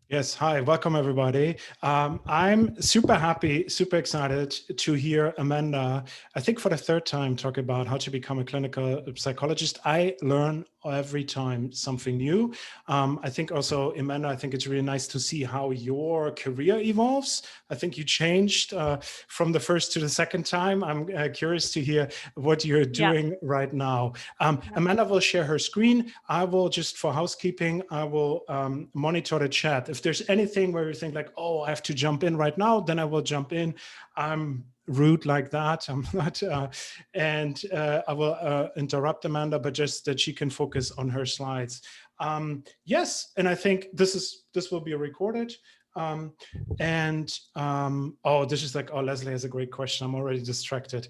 Yes, hi, welcome everybody. I'm super happy, super excited to hear Amanda, I think for the third time, talk about how to become a clinical psychologist. I learn every time something new. I think also, Amanda, I think it's really nice to see how your career evolves. I think you changed from the first to the second time. I'm curious to hear what you're doing right now. Amanda will share her screen. I will, just for housekeeping, I will monitor the chat. If there's anything where you think like, oh, I have to jump in right now, then I will jump in. I'm rude like that. I'm not, I will interrupt Amanda, but just that she can focus on her slides. Yes, and I think this will be recorded. Oh, this is like, oh, Leslie has a great question. I'm already distracted.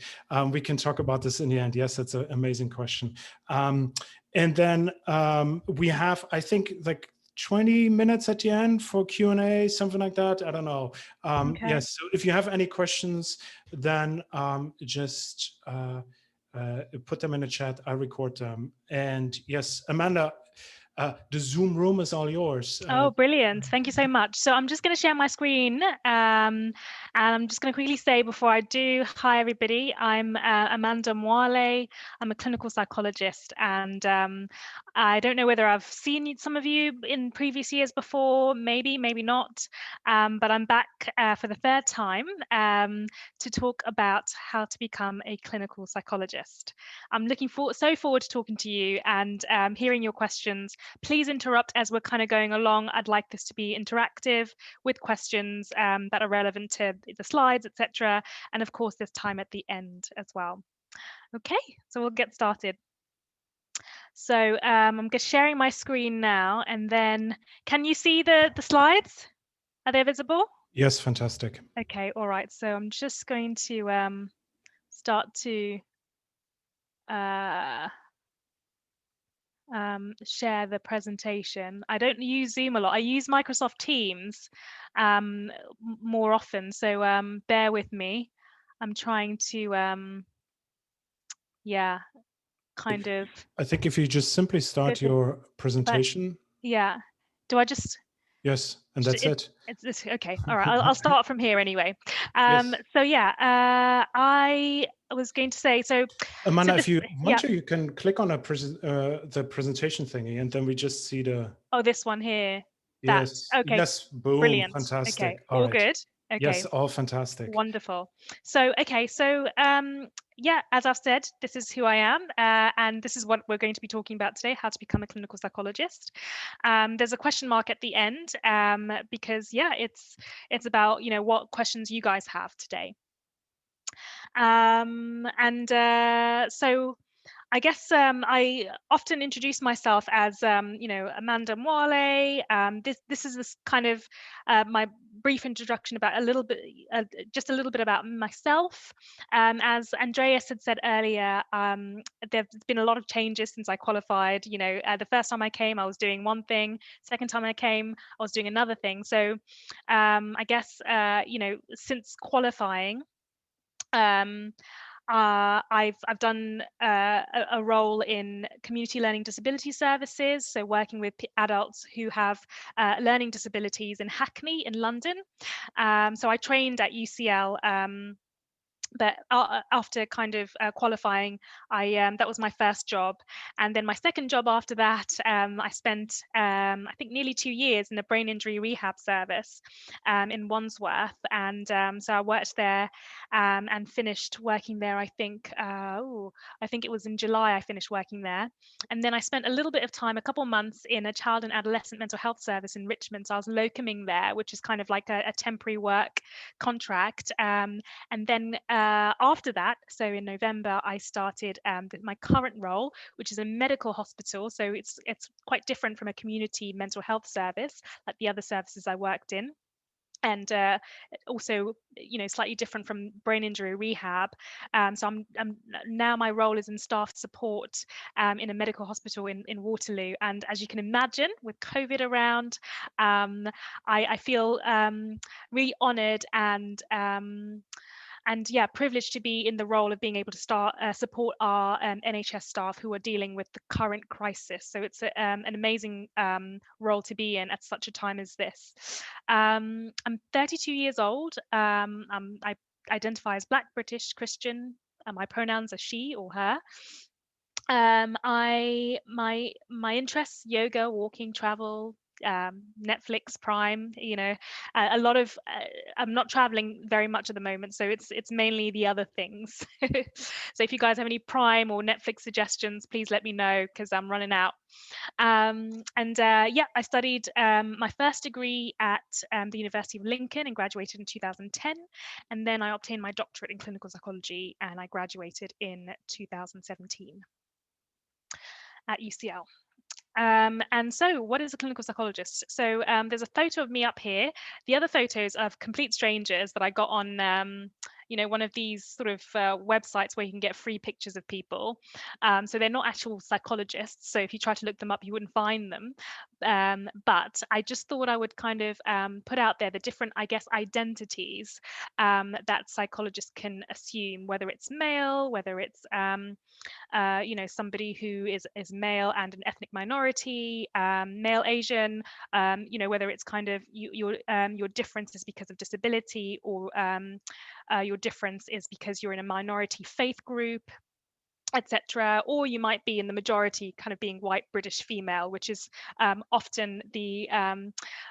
We can talk about this in the end. Yes, that's an amazing question. And then we have, I think, like 20 minutes at the end for Q&A, something like that. I don't know. Okay. Yes, so if you have any questions, then just put them in the chat. I record them. And yes, Amanda, the Zoom room is all yours. Oh, brilliant. Thank you so much. So I'm just going to share my screen. And I'm just going to quickly say before I do, hi, everybody. I'm Amanda Mwale. I'm a clinical psychologist. And I don't know whether I've seen some of you in previous years before, maybe not. But I'm back for the third time to talk about how to become a clinical psychologist. I'm looking so forward to talking to you and hearing your questions. Please interrupt as we're kind of going along. I'd like this to be interactive with questions that are relevant to the slides, etc. And of course, there's time at the end as well. Okay, so we'll get started. So I'm just sharing my screen now, and then can you see the slides? Are they visible? Yes, fantastic. Okay, all right. So I'm just going to start to share the presentation. I don't use Zoom a lot. I use Microsoft Teams more often, so bear with me. I'm trying to, yeah, kind of. I think if you just simply start your presentation. Yeah. Do I just? Yes, and that's it. It's okay. All right. I'll start from here anyway. Yes. So yeah, I was going to say so. Amanda, So if you want yeah. to, you can click on the presentation thingy, and then we just see the. Oh, this one here. That. Yes. Okay. Yes. Boom. Brilliant. Okay. Fantastic. All All right. good. Okay. Yes. All fantastic. Wonderful. So, okay. So, yeah, as I've said, this is who I am, and this is what we're going to be talking about today: how to become a clinical psychologist. There's a question mark at the end because, yeah, it's about what questions you guys have today. So I guess I often introduce myself as, Amanda Mwale. This is this kind of my brief introduction about just a little bit about myself. As Andreas had said earlier, there's been a lot of changes since I qualified. The first time I came, I was doing one thing. Second time I came, I was doing another thing. So I guess, since qualifying, I've done a role in community learning disability services, so working with adults who have learning disabilities in Hackney in London. So I trained at UCL. But after kind of qualifying, that was my first job, and then my second job after that, I spent I think nearly 2 years in a brain injury rehab service in Wandsworth, and so I worked there and finished working there. I think it was in July I finished working there, and then I spent a little bit of time, a couple months, in a child and adolescent mental health service in Richmond. So I was locuming there, which is kind of like a temporary work contract, and then after that, so in November, I started my current role, which is a medical hospital. So it's quite different from a community mental health service like the other services I worked in. And also, slightly different from brain injury rehab. So I'm now my role is in staff support in a medical hospital in Waterloo. And as you can imagine, with COVID around, I feel really honoured and and yeah, privileged to be in the role of being able to support our NHS staff who are dealing with the current crisis. So it's an amazing role to be in at such a time as this. I'm 32 years old. I identify as Black, British, Christian. My pronouns are she or her. My interests: yoga, walking, travel, Netflix, Prime. A lot of. I'm not traveling very much at the moment, so it's mainly the other things. So if you guys have any Prime or Netflix suggestions, please let me know because I'm running out. And yeah, I studied my first degree at the University of Lincoln and graduated in 2010, and then I obtained my doctorate in clinical psychology and I graduated in 2017 at UCL. And so, what is a clinical psychologist? So, there's a photo of me up here. The other photos of complete strangers that I got on, one of these sort of websites where you can get free pictures of people. So they're not actual psychologists. So if you try to look them up, you wouldn't find them. But I just thought I would kind of put out there the different, I guess, identities that psychologists can assume, whether it's male, whether it's somebody who is male and an ethnic minority, male Asian, whether it's kind of your difference is because of disability, or your difference is because you're in a minority faith group, etc. Or you might be in the majority, kind of being white British female, which is often the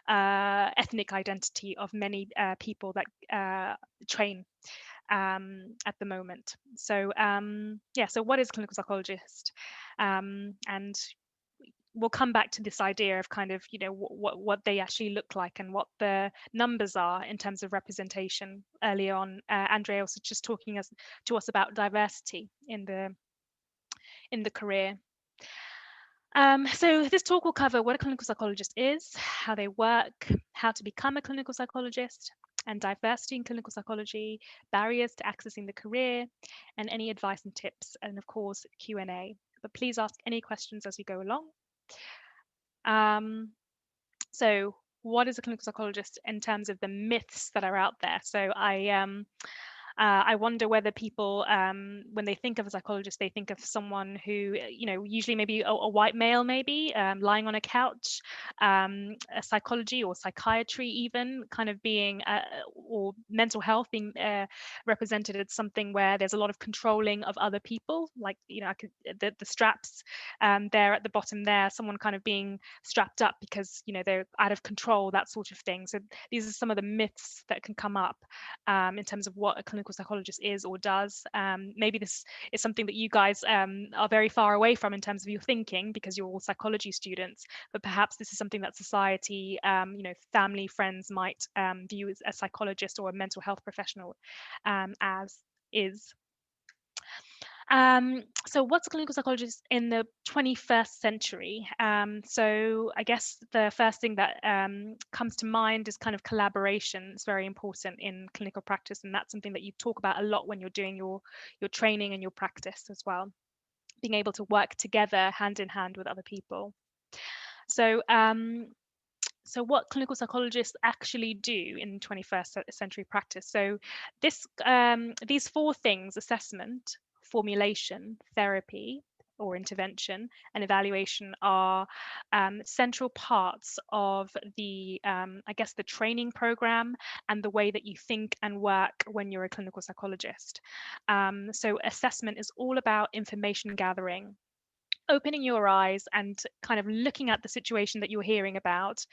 ethnic identity of many people that train at the moment. So yeah, so what is a clinical psychologist? And we'll come back to this idea of kind of what they actually look like and what the numbers are in terms of representation. Earlier on, Andrea was just talking to us about diversity in the career. So this talk will cover what a clinical psychologist is, how they work, how to become a clinical psychologist, and diversity in clinical psychology, barriers to accessing the career, and any advice and tips, and of course Q&A. But please ask any questions as we go along. So what is a clinical psychologist in terms of the myths that are out there? So I wonder whether people, when they think of a psychologist, they think of someone who, usually maybe a white male, maybe lying on a couch, a psychology or psychiatry, even kind of being, or mental health being represented as something where there's a lot of controlling of other people. Like, the straps there at the bottom there, someone kind of being strapped up because, they're out of control, that sort of thing. So these are some of the myths that can come up in terms of what a clinical psychologist is or does. Maybe this is something that you guys are very far away from in terms of your thinking because you're all psychology students, but perhaps this is something that society, family, friends might view as a psychologist or a mental health professional as is. So what's a clinical psychologist in the 21st century? So I guess the first thing that comes to mind is kind of collaboration. It's very important in clinical practice, and that's something that you talk about a lot when you're doing your training and your practice as well, being able to work together hand in hand with other people. So so what clinical psychologists actually do in 21st century practice. So these four things: assessment, formulation, therapy or intervention, and evaluation, are central parts of the, I guess, the training program and the way that you think and work when you're a clinical psychologist. So assessment is all about information gathering, opening your eyes and kind of looking at the situation that you're hearing about,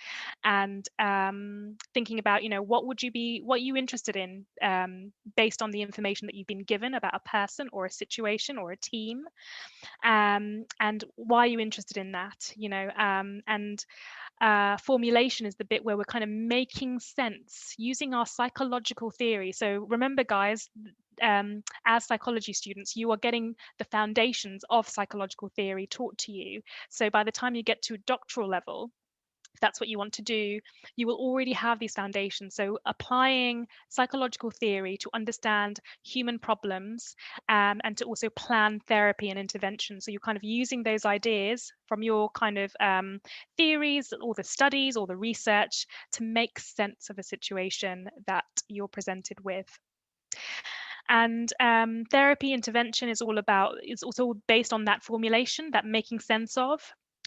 and thinking about, what are you interested in, based on the information that you've been given about a person or a situation or a team, and why are you interested in that, and formulation is the bit where we're kind of making sense using our psychological theory. So remember, guys, as psychology students, you are getting the foundations of psychological theory taught to you. So by the time you get to doctoral level, if that's what you want to do, you will already have these foundations. So applying psychological theory to understand human problems, and to also plan therapy and intervention. So you're kind of using those ideas from your kind of theories, or the studies or the research, to make sense of a situation that you're presented with. And therapy intervention is also based on that formulation, that making sense of.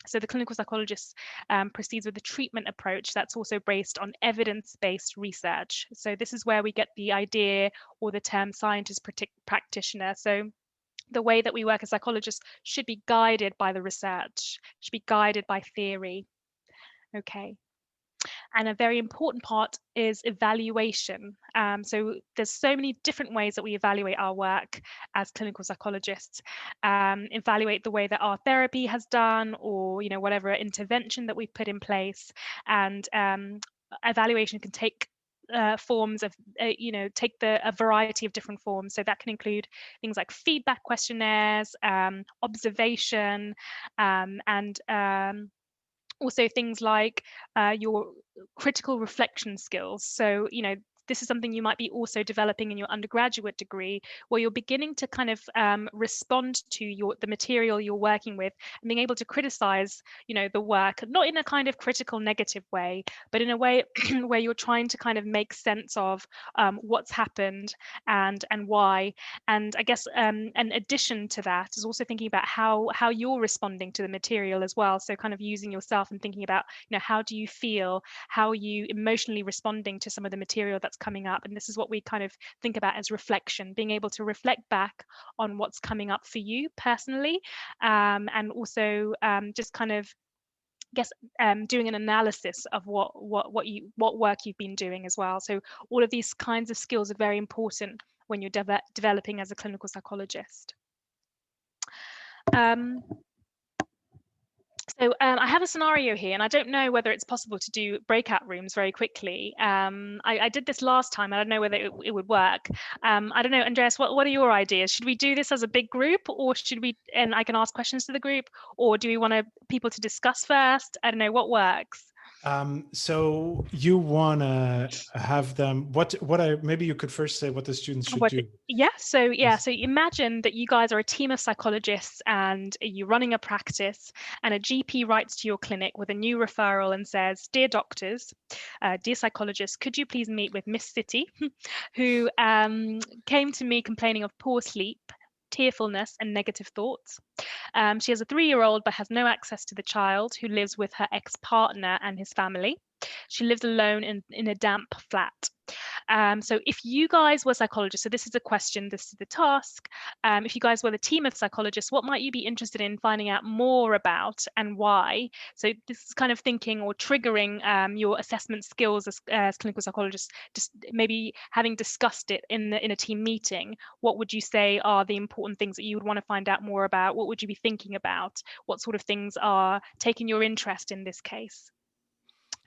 So the clinical psychologist proceeds with a treatment approach that's also based on evidence-based research. So this is where we get the idea or the term scientist practitioner. So the way that we work as psychologists should be guided by the research, should be guided by theory. Okay. And a very important part is evaluation. So there's so many different ways that we evaluate our work as clinical psychologists. Evaluate the way that our therapy has done, or whatever intervention that we've put in place. And evaluation can take forms of, take a variety of different forms. So that can include things like feedback questionnaires, observation, and also things like your critical reflection skills. So, this is something you might be also developing in your undergraduate degree, where you're beginning to kind of respond to the material you're working with, and being able to criticize, the work, not in a kind of critical negative way, but in a way where you're trying to kind of make sense of what's happened and why. And I guess an addition to that is also thinking about how you're responding to the material as well. So kind of using yourself and thinking about, how do you feel? How are you emotionally responding to some of the material that's coming up? And this is what we kind of think about as reflection, being able to reflect back on what's coming up for you personally, and also just kind of doing an analysis of what work you've been doing as well. So all of these kinds of skills are very important when you're developing as a clinical psychologist. So I have a scenario here, and I don't know whether it's possible to do breakout rooms very quickly. I did this last time. I don't know whether it would work. I don't know, Andreas, what are your ideas? Should we do this as a big group, or should we, and I can ask questions to the group, or do we want people to discuss first? I don't know, what works? So you want to have them, maybe you could first say what the students should do. So imagine that you guys are a team of psychologists and you're running a practice, and a GP writes to your clinic with a new referral and says, "Dear doctors, dear psychologists, could you please meet with Miss City, who came to me complaining of poor sleep, tearfulness, and negative thoughts. She has a 3-year-old but has no access to the child, who lives with her ex-partner and his family. She lives alone in a damp flat." So if you guys were psychologists, so this is a question, this is the task. If you guys were the team of psychologists, what might you be interested in finding out more about, and why? So this is kind of thinking or triggering your assessment skills as clinical psychologists. Just maybe having discussed it in a team meeting, what would you say are the important things that you would want to find out more about? What would you be thinking about? What sort of things are taking your interest in this case?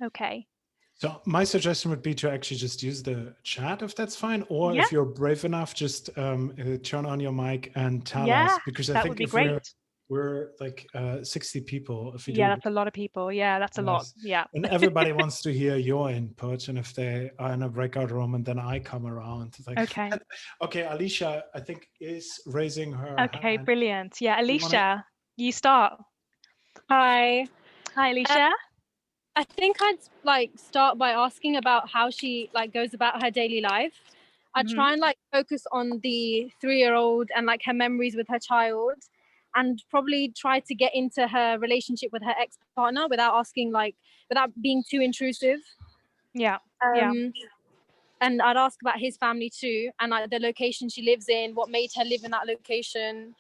Okay. So my suggestion would be to actually just use the chat, if that's fine, or Yeah. if you're brave enough, just turn on your mic and tell Yeah, us, because I that think would be if great. we're like 60 people, if we Yeah, do, that's a lot of people. Yeah, that's a lot. yes, Yeah. and everybody wants to hear your input, and if they are in a breakout room and then I come around, it's like, Okay. okay, Alicia, I think is raising her Okay, hand. brilliant. Yeah, You wanna- Alicia, you start. Hi. Hi, Alicia. I think I'd start by asking about how she goes about her daily life. I'd try and focus on the 3-year-old and her memories with her child, and probably try to get into her relationship with her ex-partner without asking without being too intrusive. Yeah. And I'd ask about his family too, and the location she lives in, what made her live in that location,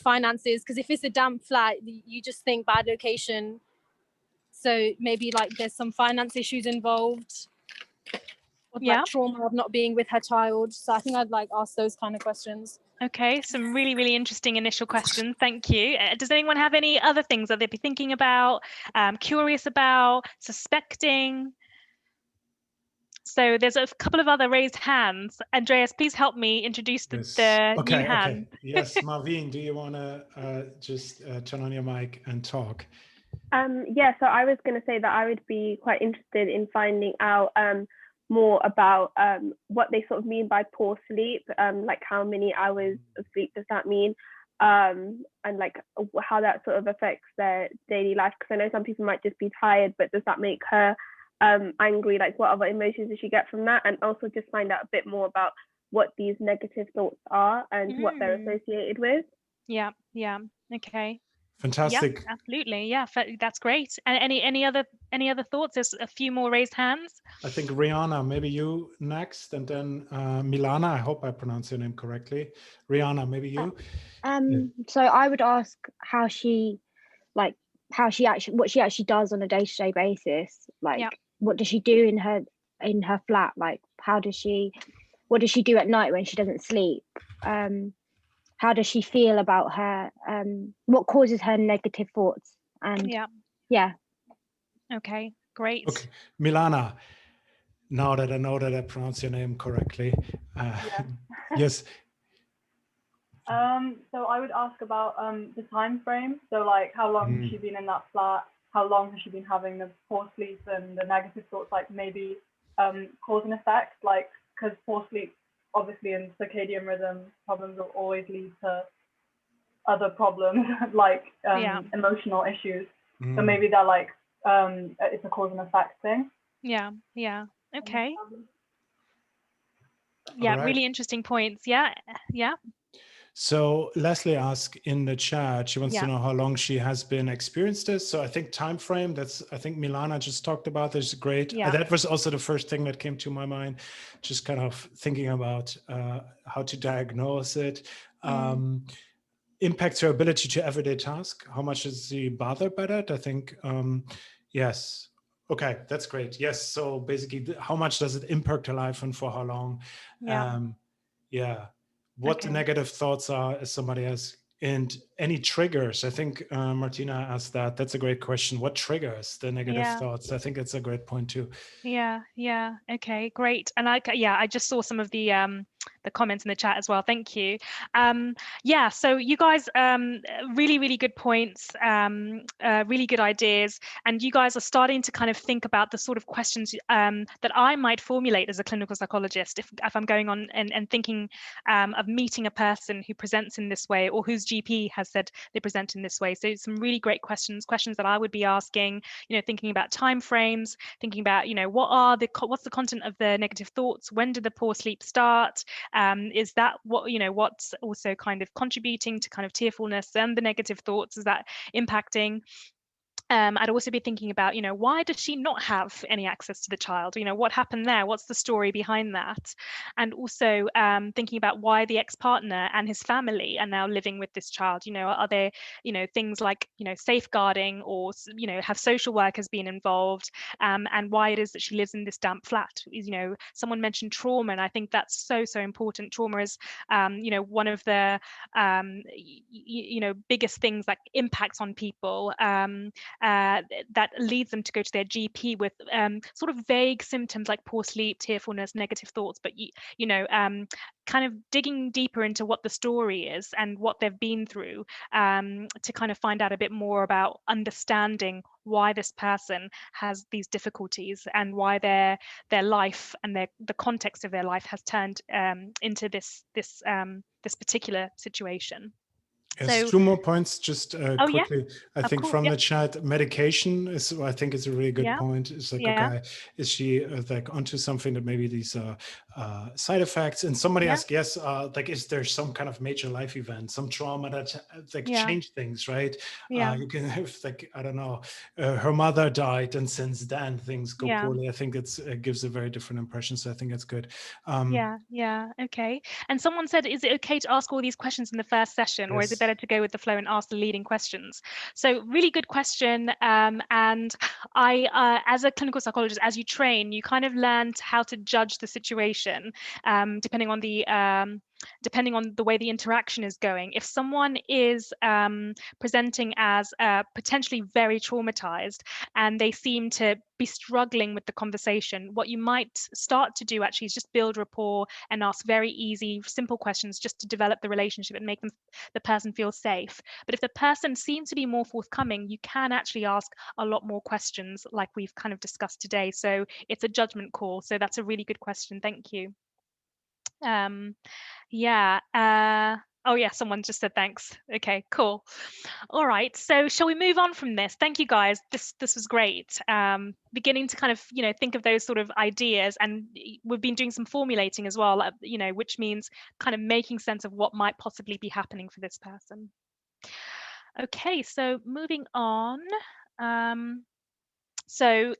finances, because if it's a damp flat, you just think bad location. So maybe there's some finance issues involved, or trauma of not being with her child. So I think I'd ask those kind of questions. Okay, some really, really interesting initial questions. Thank you. Does anyone have any other things that they'd be thinking about, curious about, suspecting? So there's a couple of other raised hands. Andreas, please help me introduce the new hand. Okay. Yes, Marvin, do you want to just turn on your mic and talk? Yeah, so I was going to say that I would be quite interested in finding out more about what they sort of mean by poor sleep, like how many hours of sleep does that mean, and how that sort of affects their daily life, because I know some people might just be tired, but does that make her angry? Like what other emotions does she get from that? And also just find out a bit more about what these negative thoughts are and what they're associated with. Yeah, yeah, okay. Fantastic. Yeah, absolutely. Yeah, that's great. And any other thoughts? There's a few more raised hands. I think Rihanna, maybe you next, and then Milana. I hope I pronounce your name correctly. Rihanna, maybe you. So I would ask what she actually does on a day-to-day basis. Like, what does she do in her flat? Like, what does she do at night when she doesn't sleep? How does she feel about her? What causes her negative thoughts? And yeah. Okay, great. Okay, Milana. Now that I know that I pronounce your name correctly, yes. So I would ask about the time frame. So like, how long has she been in that flat? How long has she been having the poor sleep and the negative thoughts? Like maybe cause and effect. Like, because poor sleep, obviously, in circadian rhythm problems will always lead to other problems like emotional issues. So maybe they're like it's a cause and effect thing. Yeah. Okay. Yeah, right. Really interesting points. Yeah. So Leslie asked in the chat, she wants to know how long she has been experienced this. So I think time frame, I think Milana just talked about, this is great. That was also the first thing that came to my mind, just kind of thinking about how to diagnose it. Impacts her ability to everyday task. How much is she bothered by that? I think, yes. Okay, that's great. Yes, so basically, how much does it impact her life and for how long? What the negative thoughts are, as somebody has, and any triggers. I think Martina asked that. That's a great question. What triggers the negative thoughts? I think it's a great point too. Yeah. Okay, great. And I just saw some of the comments in the chat as well. Thank you. So you guys, really, really good points, really good ideas. And you guys are starting to kind of think about the sort of questions that I might formulate as a clinical psychologist if I'm going on and thinking of meeting a person who presents in this way or whose GP has said they present in this way. So some really great questions that I would be asking, thinking about timeframes, thinking about, what's the content of the negative thoughts? When did the poor sleep start? Is that what's also kind of contributing to kind of tearfulness and the negative thoughts? Is that impacting? I'd also be thinking about, why does she not have any access to the child? What happened there? What's the story behind that? And also thinking about why the ex-partner and his family are now living with this child. Are there, things like, safeguarding or, have social workers been involved? And why it is that she lives in this damp flat? Someone mentioned trauma, and I think that's so important. Trauma is, one of the, biggest things that impacts on people. That leads them to go to their GP with sort of vague symptoms like poor sleep, tearfulness, negative thoughts, but kind of digging deeper into what the story is and what they've been through to kind of find out a bit more about understanding why this person has these difficulties and why their life and the context of their life has turned into this particular situation. Yes, So, 2 more points just quickly. I of think course, from the chat, medication is, I think, is a really good point. It's like, okay, is she like onto something that maybe these side effects? And somebody asked, like, is there some kind of major life event, some trauma that like changed things, right? You can have like, I don't know, her mother died, and since then things go poorly. I think it gives a very different impression. So I think it's good. Okay. And someone said, is it okay to ask all these questions in the first session, or is it better to go with the flow and ask the leading questions? So really good question. And I, as a clinical psychologist, as you train, you kind of learn how to judge the situation, depending on the way the interaction is going. If someone is presenting as potentially very traumatized and they seem to be struggling with the conversation, what you might start to do actually is just build rapport and ask very easy, simple questions just to develop the relationship and make the person feel safe. But if the person seems to be more forthcoming, you can actually ask a lot more questions like we've kind of discussed today. So it's a judgment call. So that's a really good question. Thank you. Oh yeah, someone just said thanks. Okay, cool. All right, so shall we move on from this? Thank you guys. This was great. Beginning to kind of think of those sort of ideas, and we've been doing some formulating as well. Which means kind of making sense of what might possibly be happening for this person. Okay, so moving on. So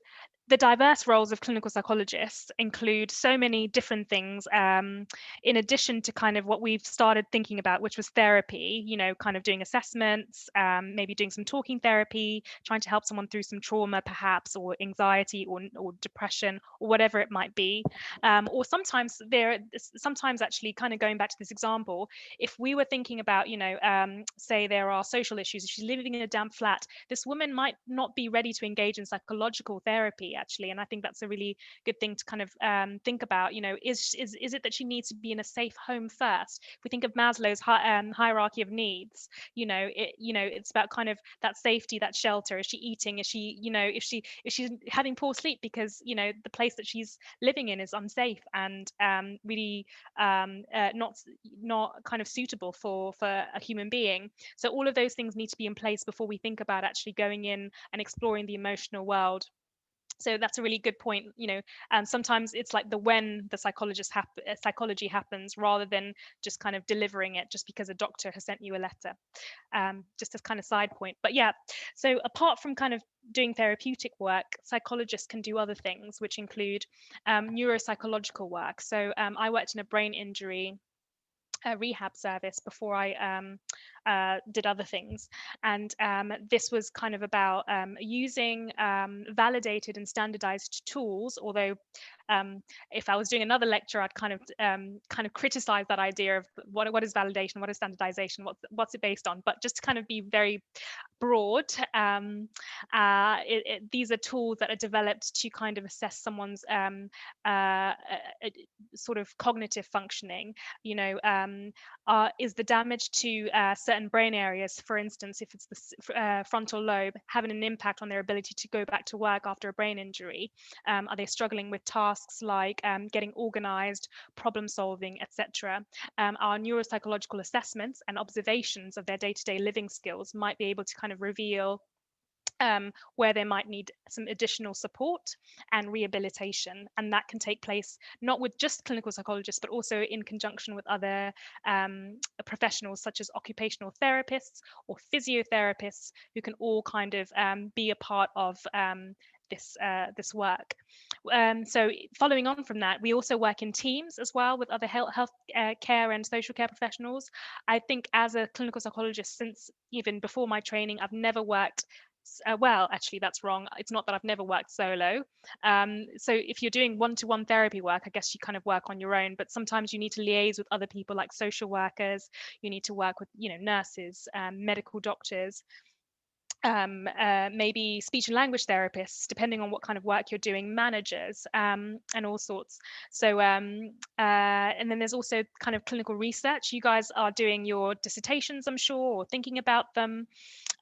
the diverse roles of clinical psychologists include so many different things, in addition to kind of what we've started thinking about, which was therapy, kind of doing assessments, maybe doing some talking therapy, trying to help someone through some trauma perhaps, or anxiety, or depression, or whatever it might be. Or sometimes actually, kind of going back to this example, if we were thinking about, say there are social issues, if she's living in a damp flat, this woman might not be ready to engage in psychological therapy actually, and I think that's a really good thing to kind of think about. Is it that she needs to be in a safe home first? If we think of Maslow's hierarchy of needs, it's about kind of that safety, that shelter. Is she eating? Is she, if she's having poor sleep because the place that she's living in is unsafe and really not kind of suitable for a human being. So all of those things need to be in place before we think about actually going in and exploring the emotional world. So that's a really good point. Sometimes it's like when the psychology happens, rather than just kind of delivering it just because a doctor has sent you a letter. Just as kind of side point. But yeah, so apart from kind of doing therapeutic work, psychologists can do other things, which include neuropsychological work. So I worked in a brain injury rehab service before I did other things, and this was kind of about using validated and standardized tools. Although if I was doing another lecture, I'd kind of criticize that idea of what is validation, what is standardization, what's it based on. But just to kind of be very broad, these are tools that are developed to kind of assess someone's sort of cognitive functioning. Is the damage to certain brain areas, for instance, if it's the frontal lobe, having an impact on their ability to go back to work after a brain injury? Are they struggling with tasks like getting organized, problem solving, etc.? Our neuropsychological assessments and observations of their day-to-day living skills might be able to kind of reveal where they might need some additional support and rehabilitation. And that can take place not with just clinical psychologists, but also in conjunction with other professionals such as occupational therapists or physiotherapists, who can all kind of be a part of this work. So following on from that, we also work in teams as well with other health care and social care professionals. I think as a clinical psychologist, since even before my training, I've never worked well, actually, that's wrong. It's not that I've never worked solo. So if you're doing one-to-one therapy work, I guess you kind of work on your own, but sometimes you need to liaise with other people like social workers. You need to work with, nurses, medical doctors, maybe speech and language therapists, depending on what kind of work you're doing, managers, and all sorts. So and then there's also kind of clinical research. You guys are doing your dissertations, I'm sure, or thinking about them.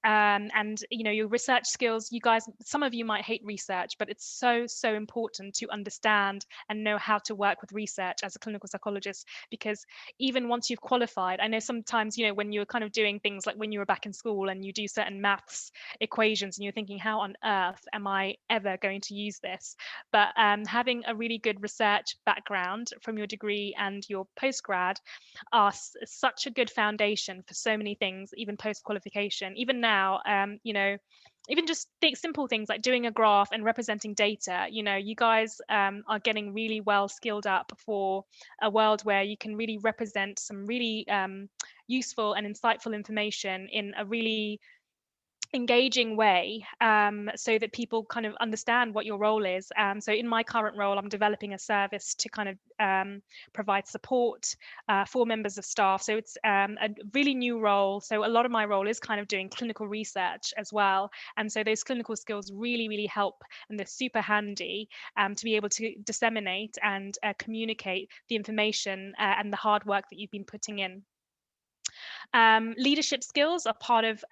And your research skills, you guys, some of you might hate research, but it's so important to understand and know how to work with research as a clinical psychologist, because even once you've qualified, I know sometimes, when you're kind of doing things like when you were back in school and you do certain maths equations and you're thinking, how on earth am I ever going to use this? But having a really good research background from your degree and your postgrad are such a good foundation for so many things, even post-qualification. Even now, even just simple things like doing a graph and representing data. You guys are getting really well skilled up for a world where you can really represent some really useful and insightful information in a really engaging way, so that people kind of understand what your role is. So in my current role, I'm developing a service to kind of provide support for members of staff. So it's a really new role. So a lot of my role is kind of doing clinical research as well. And so those clinical skills really help, and they're super handy to be able to disseminate and communicate the information and the hard work that you've been putting in. Leadership skills are part of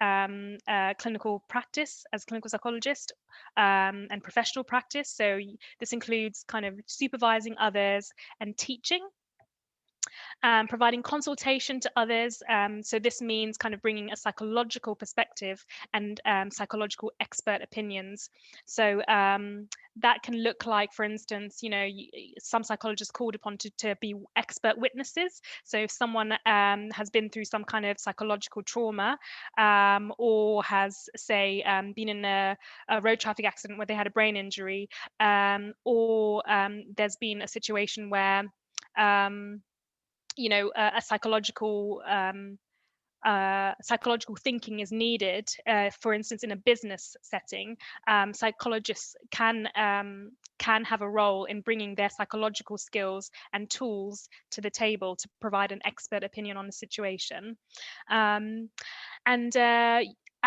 clinical practice as a clinical psychologist, and professional practice. So this includes kind of supervising others and teaching. providing consultation to others. So this means kind of bringing a psychological perspective and psychological expert opinions. So that can look like, for instance, you know, some psychologists called upon to be expert witnesses. So if someone has been through some kind of psychological trauma, or has, say, been in a road traffic accident where they had a brain injury, or there's been a situation where you know, a psychological thinking is needed. For instance, in a business setting, psychologists can have a role in bringing their psychological skills and tools to the table to provide an expert opinion on the situation.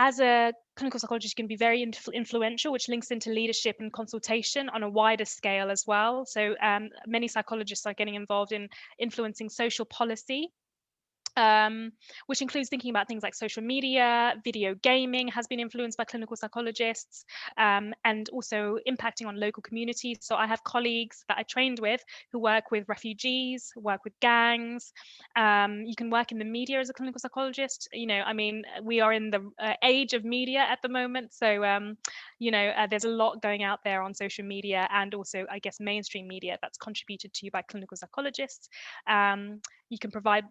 As a clinical psychologist, you can be very influential, which links into leadership and consultation on a wider scale as well. So many psychologists are getting involved in influencing social policy, which includes thinking about things like social media. Video gaming has been influenced by clinical psychologists, and also impacting on local communities. So I have colleagues that I trained with who work with refugees, work with gangs. You can work in the media as a clinical psychologist. You know, I mean, we are in the age of media at the moment. So, you know, there's a lot going out there on social media, and also, I guess, mainstream media that's contributed to by clinical psychologists. You can provide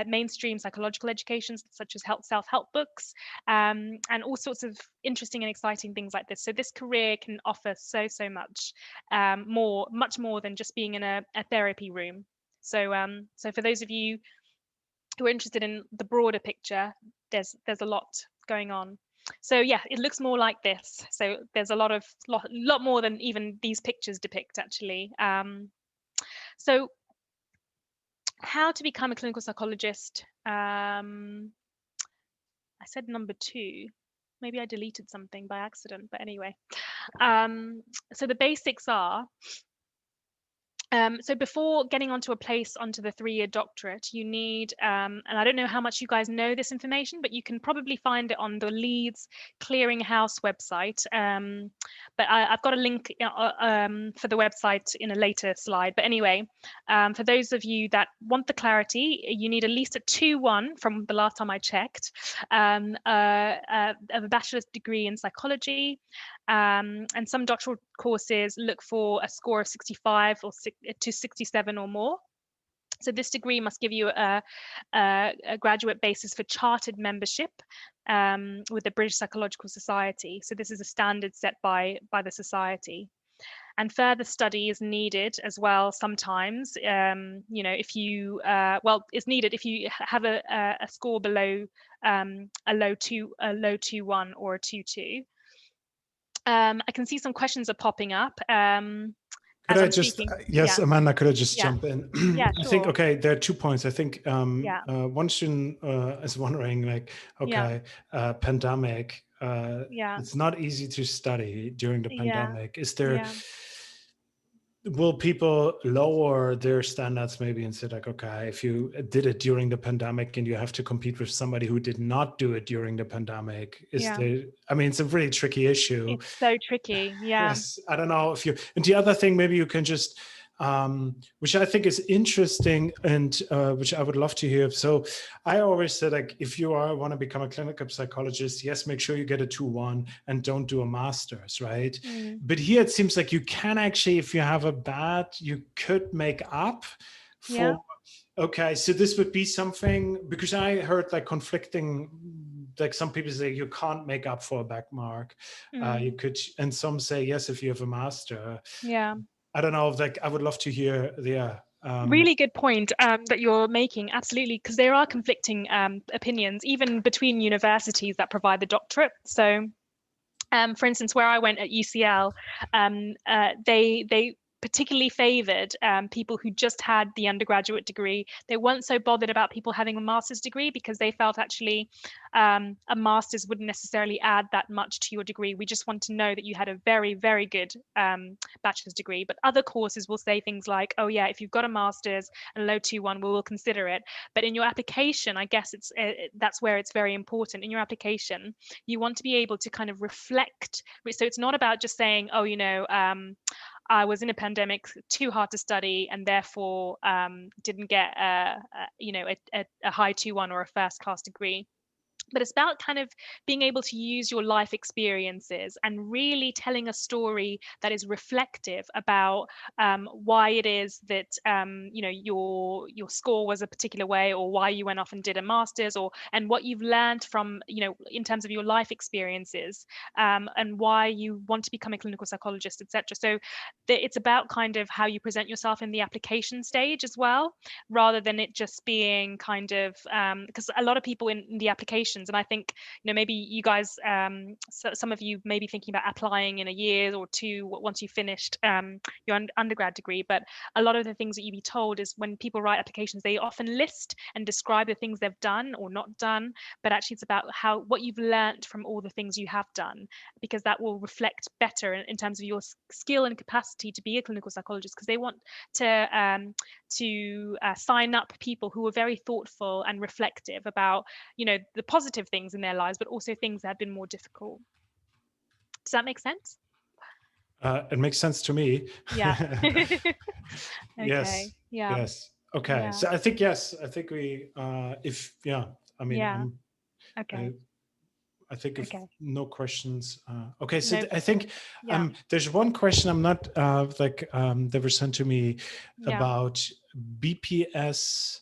mainstream psychological education, such as self-help books, and all sorts of interesting and exciting things like this. So this career can offer so much much more than just being in a therapy room. So so for those of you who are interested in the broader picture, there's a lot going on. So yeah, it looks more like this. So there's a lot more than even these pictures depict, actually. So how to become a clinical psychologist. I said number 2. Maybe I deleted something by accident, but anyway. So the basics are, so before getting onto a place onto the 3-year doctorate, you need, and I don't know how much you guys know this information, but you can probably find it on the Leeds Clearinghouse website. But I've got a link for the website in a later slide. But anyway, for those of you that want the clarity, you need at least a 2-1 from the last time I checked, of a bachelor's degree in psychology. And some doctoral courses look for a score of 65 or to 67 or more. So this degree must give you a graduate basis for chartered membership with the British Psychological Society. So this is a standard set by the society. And further study is needed as well sometimes. You know, if you well, it's needed if you have a score below a low 2-1 or a 2-2. I can see some questions are popping up. Could I just, yes, yeah. Amanda, could I just jump in? Yeah, sure. I think, okay, there are 2 points. I think one student is wondering, like, okay, pandemic, it's not easy to study during the pandemic. Is there, will people lower their standards maybe and say like, okay, if you did it during the pandemic and you have to compete with somebody who did not do it during the pandemic, is there, I mean, it's a really tricky issue. It's so tricky, Yes, I don't know if you, and the other thing, maybe you can just, which I think is interesting and which I would love to hear. So I always said, like, if you want to become a clinical psychologist, yes, make sure you get a 2-1 and don't do a master's, right? But here it seems like you can actually, if you have a bad, you could make up for, okay, so this would be something, because I heard like conflicting, like some people say you can't make up for a back mark. You could, and some say, yes, if you have a master. I don't know, like, I would love to hear the really good point that you're making, absolutely, because there are conflicting opinions even between universities that provide the doctorate. So for instance, where I went at UCL, they particularly favoured people who just had the undergraduate degree. They weren't so bothered about people having a master's degree because they felt actually a master's wouldn't necessarily add that much to your degree. We just want to know that you had a very, very good bachelor's degree. But other courses will say things like, oh yeah, if you've got a master's and a low 2-1, we'll consider it. But in your application, I guess that's where it's very important. In your application, you want to be able to kind of reflect. So it's not about just saying, oh, you know, I was in a pandemic, too hard to study, and therefore didn't get a high 2-1 or a first class degree. But it's about kind of being able to use your life experiences and really telling a story that is reflective about why it is that your score was a particular way, or why you went off and did a master's, and what you've learned from, in terms of your life experiences, and why you want to become a clinical psychologist, etc. So it's about kind of how you present yourself in the application stage as well, rather than it just being kind of because a lot of people in the application, and I think maybe you guys so some of you may be thinking about applying in a year or two once you've finished your undergrad degree, but a lot of the things that you be told is when people write applications, they often list and describe the things they've done or not done, but actually it's about what you've learnt from all the things you have done, because that will reflect better in terms of your skill and capacity to be a clinical psychologist, because they want to sign up people who are very thoughtful and reflective about the positive things in their lives, but also things that have been more difficult. Does that make sense? It makes sense to me. Yeah. Okay. Yes. Yeah. Yes. Okay. Yeah. So I think yes. I think we. I mean. Yeah. Okay. I think if Okay. no questions. Okay. So No, I think yeah. there's one question I'm not that was sent to me about BPS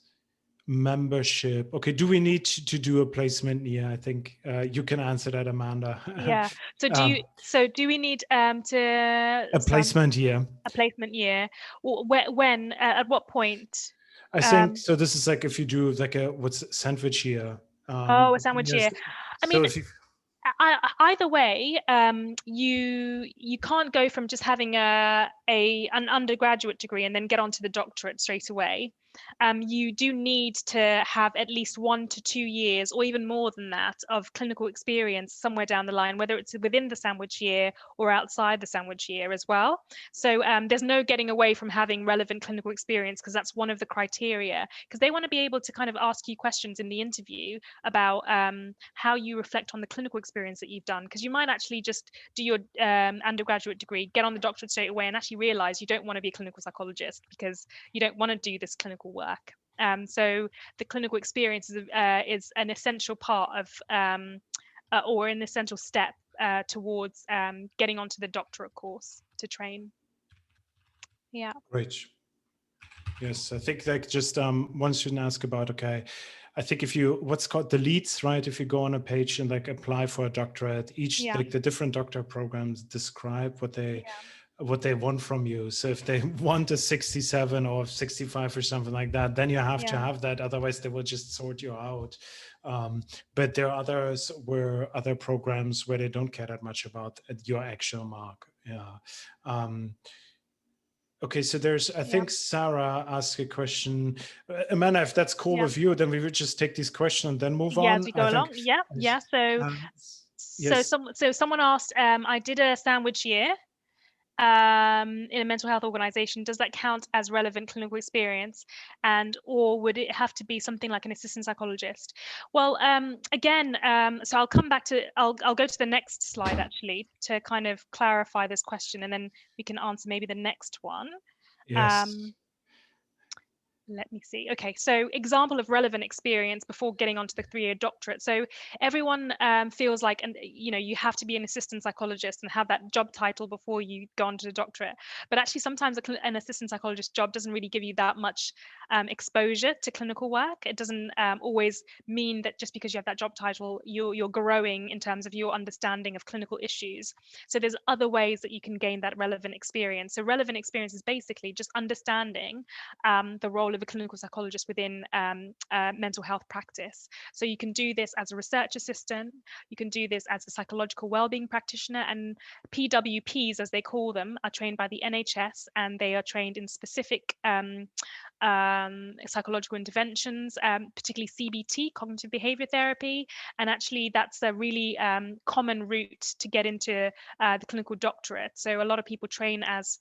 membership. Okay, do we need to do a placement year? I think you can answer that, Amanda. Yeah. So do we need to a placement year? A placement year? When? At what point? I think so. This is like if you do like a sandwich year. A sandwich year. I mean, if you, either way, you can't go from just having an undergraduate degree and then get onto the doctorate straight away. You do need to have at least 1 to 2 years, or even more than that, of clinical experience somewhere down the line, whether it's within the sandwich year or outside the sandwich year as well. So there's no getting away from having relevant clinical experience, because that's one of the criteria, because they want to be able to kind of ask you questions in the interview about how you reflect on the clinical experience that you've done, because you might actually just do your undergraduate degree, get on the doctorate straight away, and actually realize you don't want to be a clinical psychologist because you don't want to do this clinical work. So the clinical experience is an essential part of or an essential step towards getting onto the doctorate course to train. Yeah. Great. Yes, I think like just one student asked about, okay, I think if you, what's called the leads, right? If you go on a page and like apply for a doctorate, like the different doctorate programs describe what they want from you. So if they want a 67 or 65 or something like that, then you have to have that. Otherwise they will just sort you out. But there are other programs where they don't care that much about your actual mark. Yeah. Okay, so I think Sarah asked a question. Amanda, if that's cool with you, then we would just take these questions and then move on. As we go along. Yeah. So someone asked, I did a sandwich year in a mental health organization. Does that count as relevant clinical experience, or would it have to be something like an assistant psychologist? Well, again, so I'll come back to, I'll go to the next slide actually to kind of clarify this question, and then we can answer maybe the next one. Yes. Let me see. Okay, so example of relevant experience before getting onto the 3-year doctorate. So everyone feels like, and you have to be an assistant psychologist and have that job title before you go onto the doctorate. But actually, sometimes an assistant psychologist job doesn't really give you that much exposure to clinical work. It doesn't always mean that just because you have that job title, you're growing in terms of your understanding of clinical issues. So there's other ways that you can gain that relevant experience. So relevant experience is basically just understanding the role of a clinical psychologist within mental health practice. So you can do this as a research assistant, you can do this as a psychological wellbeing practitioner, and PWPs, as they call them, are trained by the NHS, and they are trained in specific psychological interventions, particularly CBT, cognitive behavior therapy. And actually that's a really common route to get into the clinical doctorate. So a lot of people train as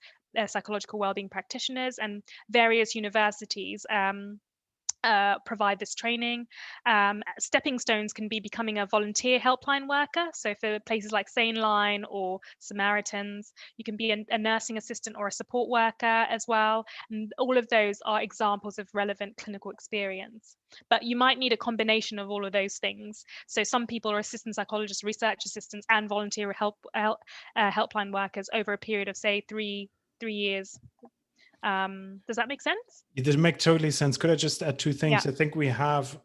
psychological wellbeing practitioners, and various universities provide this training. Stepping stones can be becoming a volunteer helpline worker. So for places like Sane Line or Samaritans, you can be a nursing assistant or a support worker as well. And all of those are examples of relevant clinical experience. But you might need a combination of all of those things. So some people are assistant psychologists, research assistants, and volunteer helpline workers over a period of, say, three years. Does that make sense? It does make totally sense. Could I just add two things? Yeah. I think we have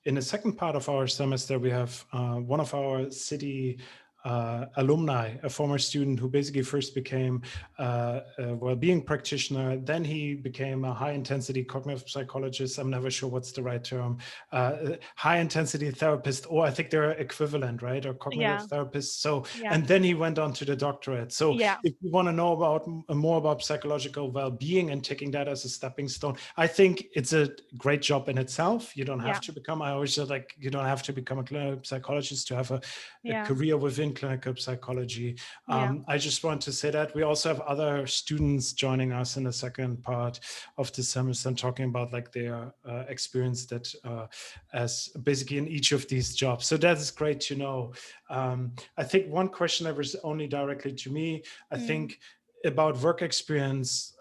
in the second part of our semester, we have one of our city alumni, a former student who basically first became a well-being practitioner. Then he became a high-intensity cognitive psychologist. I'm never sure what's the right term. High-intensity therapist, or I think they're equivalent, right? Or cognitive therapist. So, and then he went on to the doctorate. So if you want to know about more about psychological well-being and taking that as a stepping stone, I think it's a great job in itself. You don't have to become, I always say, like, you don't have to become a clinical psychologist to have a career within clinical psychology. I just want to say that we also have other students joining us in the second part of the semester and talking about like their experience that as basically in each of these jobs. So that is great to know. I think one question that was only directly to me, I think about work experience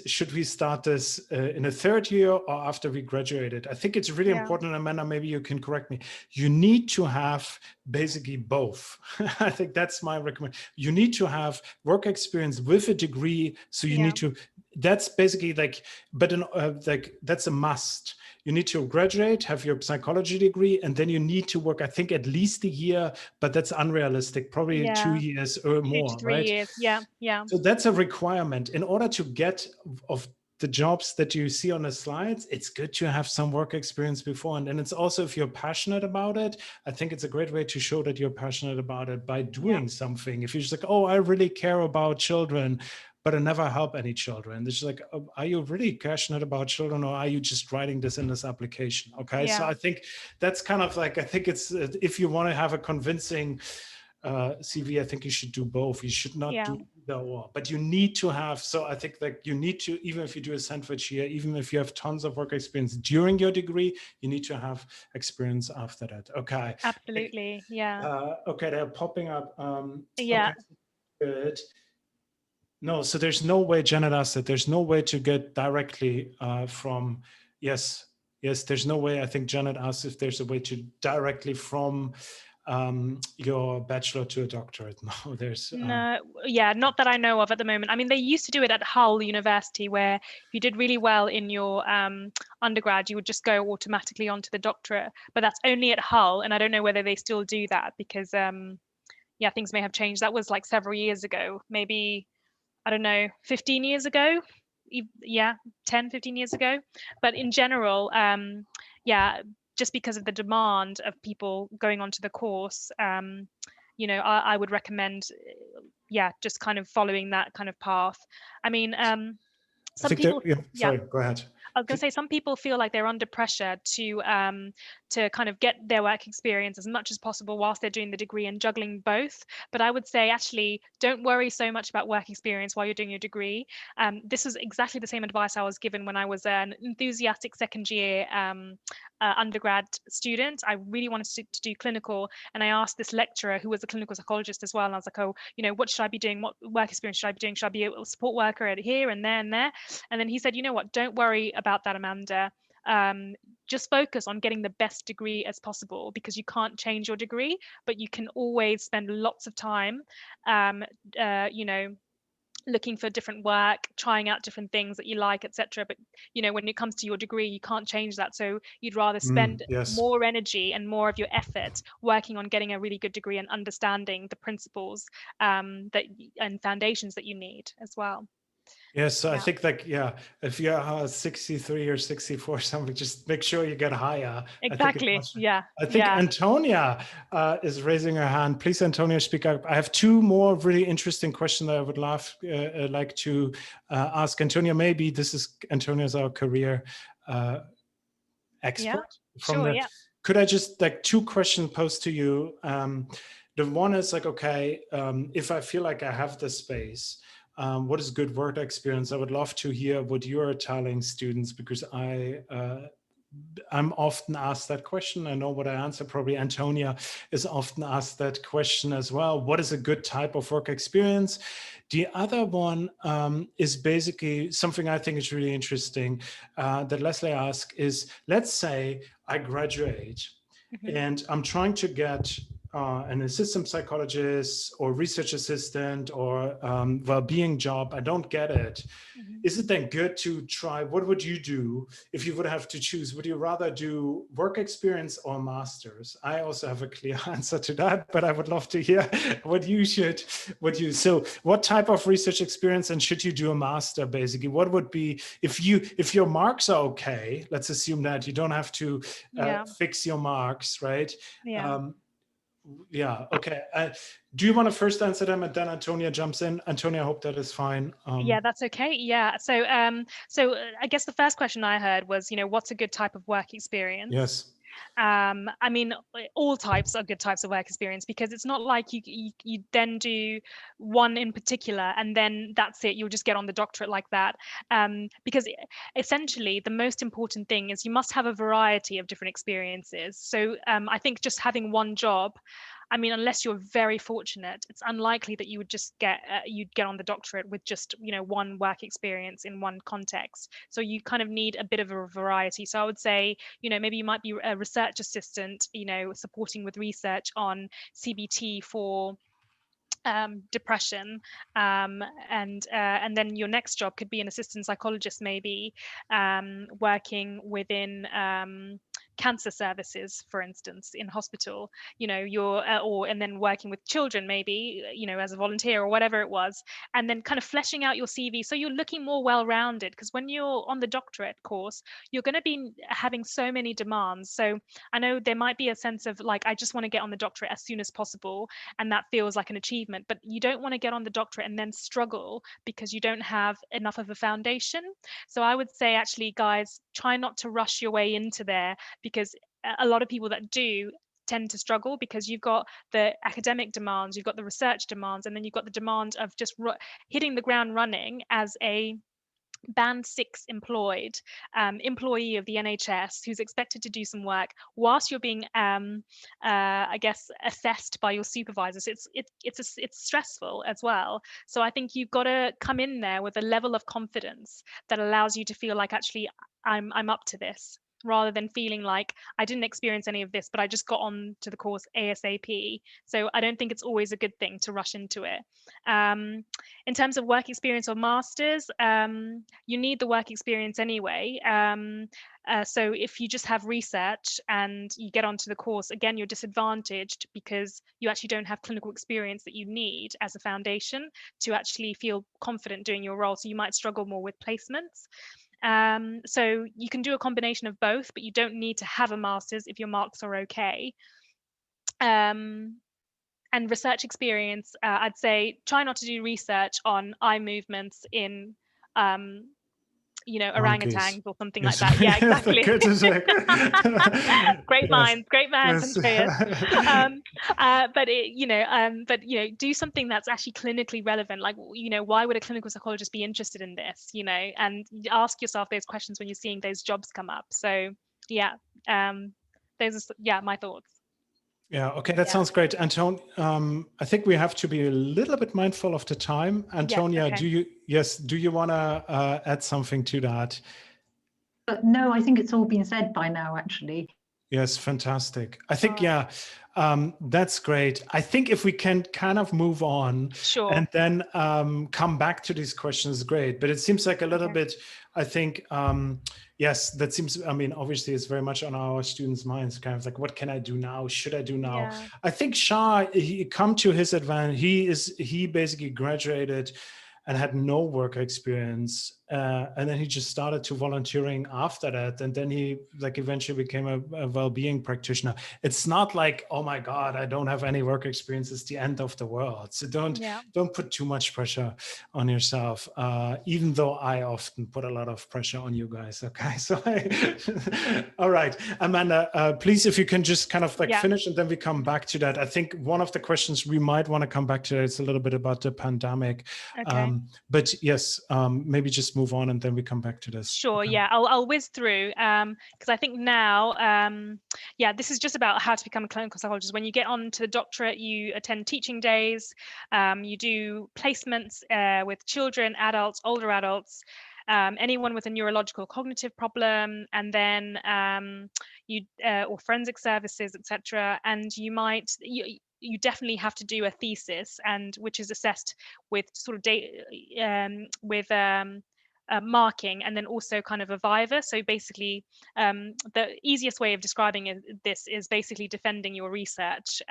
should we start this in a third year or after we graduated? I think it's really important, Amanda, maybe you can correct me. You need to have basically both. I think that's my recommendation. You need to have work experience with a degree. So you need to, that's basically like, but that's a must. You need to graduate, have your psychology degree, and then you need to work, I think, at least a year, but that's unrealistic, probably 2 years or more, 2 to 3 years. Yeah. So that's a requirement. In order to get of the jobs that you see on the slides, it's good to have some work experience before. And it's also, if you're passionate about it, I think it's a great way to show that you're passionate about it by doing something. If you're just like, oh, I really care about children, but I never help any children. It's like, are you really passionate about children, or are you just writing this in this application? Okay, so I think that's kind of like, I think it's, if you want to have a convincing CV, I think you should do both. You should not do either or, but you need to have, so I think that you need to, even if you do a sandwich here, even if you have tons of work experience during your degree, you need to have experience after that. Okay. Absolutely, okay, they're popping up. Okay, good. No, so there's no way, Janet asked that, there's no way to get directly from, yes, there's no way. I think Janet asked if there's a way to directly from your bachelor to a doctorate. No, there's no, not that I know of at the moment. I mean, they used to do it at Hull University, where if you did really well in your undergrad, you would just go automatically onto the doctorate, but that's only at Hull, and I don't know whether they still do that, because things may have changed. That was like several years ago, maybe, I don't know, 15 years ago. 10, 15 years ago. But in general, just because of the demand of people going onto the course, I would recommend, just kind of following that kind of path. I mean, some people, sorry, go ahead. I was going to say, some people feel like they're under pressure to kind of get their work experience as much as possible whilst they're doing the degree and juggling both. But I would say, actually, don't worry so much about work experience while you're doing your degree. This was exactly the same advice I was given when I was an enthusiastic second year undergrad student. I really wanted to do clinical, and I asked this lecturer, who was a clinical psychologist as well, and I was like, oh, what should I be doing? What work experience should I be doing? Should I be a support worker at here and there and there? And then he said, you know what, don't worry about that, Amanda. Just focus on getting the best degree as possible, because you can't change your degree, but you can always spend lots of time looking for different work, trying out different things that you like, etc. But when it comes to your degree, you can't change that. So you'd rather spend more energy and more of your effort working on getting a really good degree and understanding the principles and foundations that you need as well. Yes, so I think if you're 63 or 64 something, just make sure you get higher. Exactly. I think Antonia is raising her hand. Please, Antonia, speak up. I have two more really interesting questions that I would like to ask Antonia. Maybe this is Antonia's our career expert. Could I just two questions posed to you? The one is like, okay, if I feel like I have the space, what is good work experience? I would love to hear what you're telling students, because I'm often asked that question. I know what I answer. Probably Antonia is often asked that question as well. What is a good type of work experience? The other one is basically something I think is really interesting that Leslie asked is, let's say I graduate and I'm trying to get an assistant psychologist or research assistant or well-being job. I don't get it. Is it then good to try? What would you do if you would have to choose? Would you rather do work experience or masters? I also have a clear answer to that, but I would love to hear so what type of research experience, and should you do a master basically? What would be, if your marks are okay, let's assume that you don't have to fix your marks, right? Okay. Do you want to first answer them and then Antonia jumps in? Antonia, I hope that is fine. Yeah, that's okay. Yeah. So I guess the first question I heard was, what's a good type of work experience? Yes. I mean, all types are good types of work experience, because it's not like you then do one in particular and then that's it. You'll just get on the doctorate like that. Because essentially the most important thing is you must have a variety of different experiences. So I think just having one job, I mean, unless you're very fortunate, it's unlikely that you would just you'd get on the doctorate with just, one work experience in one context. So you kind of need a bit of a variety. So I would say, maybe you might be a research assistant, supporting with research on CBT for depression, and then your next job could be an assistant psychologist, maybe working within cancer services, for instance, in hospital, and then working with children, maybe, as a volunteer or whatever it was, and then kind of fleshing out your CV. So you're looking more well-rounded, because when you're on the doctorate course, you're going to be having so many demands. So I know there might be a sense of like, I just want to get on the doctorate as soon as possible, and that feels like an achievement, but you don't want to get on the doctorate and then struggle because you don't have enough of a foundation. So I would say, actually, guys, try not to rush your way into there, because a lot of people that do tend to struggle, because you've got the academic demands, you've got the research demands, and then you've got the demand of just hitting the ground running as a Band 6 employed employee of the NHS who's expected to do some work whilst you're being, I guess, assessed by your supervisors. It's stressful as well. So I think you've got to come in there with a level of confidence that allows you to feel like, actually, I'm up to this, rather than feeling like I didn't experience any of this, but I just got on to the course ASAP. So I don't think it's always a good thing to rush into it. In terms of work experience or masters, you need the work experience anyway. So if you just have research and you get onto the course, again, you're disadvantaged because you actually don't have clinical experience that you need as a foundation to actually feel confident doing your role. So you might struggle more with placements. So you can do a combination of both, but you don't need to have a master's if your marks are okay. And research experience, I'd say try not to do research on eye movements in orangutans or something like that. Yeah, exactly. Great minds, Andreas. But do something that's actually clinically relevant. Like, why would a clinical psychologist be interested in this? And ask yourself those questions when you're seeing those jobs come up. So yeah, those are my thoughts. Yeah, okay, that sounds great. Anton, I think we have to be a little bit mindful of the time. Antonia, okay. Do you want to add something to that? No, I think it's all been said by now, actually. Yes, fantastic. I think, that's great. I think if we can kind of move on and then come back to these questions, great. But it seems like a little bit, I think, yes, that seems, I mean, obviously it's very much on our students' minds, kind of like, what can I do now? Should I do now? Yeah. I think Shah, he come to his advantage. He basically graduated and had no work experience. and then he just started to volunteering after that, and then he like eventually became a well-being practitioner. It's not like, oh my God, I don't have any work experience, it's the end of the world. So don't put too much pressure on yourself, even though I often put a lot of pressure on you guys. Okay, so all right, Amanda, please, if you can just kind of like finish, and then we come back to that. I think one of the questions we might want to come back to, it's a little bit about the pandemic. Okay. But yes, maybe just move on and then we come back to this. Sure. Okay. Yeah, I'll whiz through because I think now, this is just about how to become a clinical psychologist. When you get on to the doctorate, you attend teaching days, you do placements with children, adults, older adults, anyone with a neurological cognitive problem, and then or forensic services, etc. And you definitely have to do a thesis, and which is assessed with sort of marking, and then also kind of a viva. So basically, the easiest way of describing this is basically defending your research.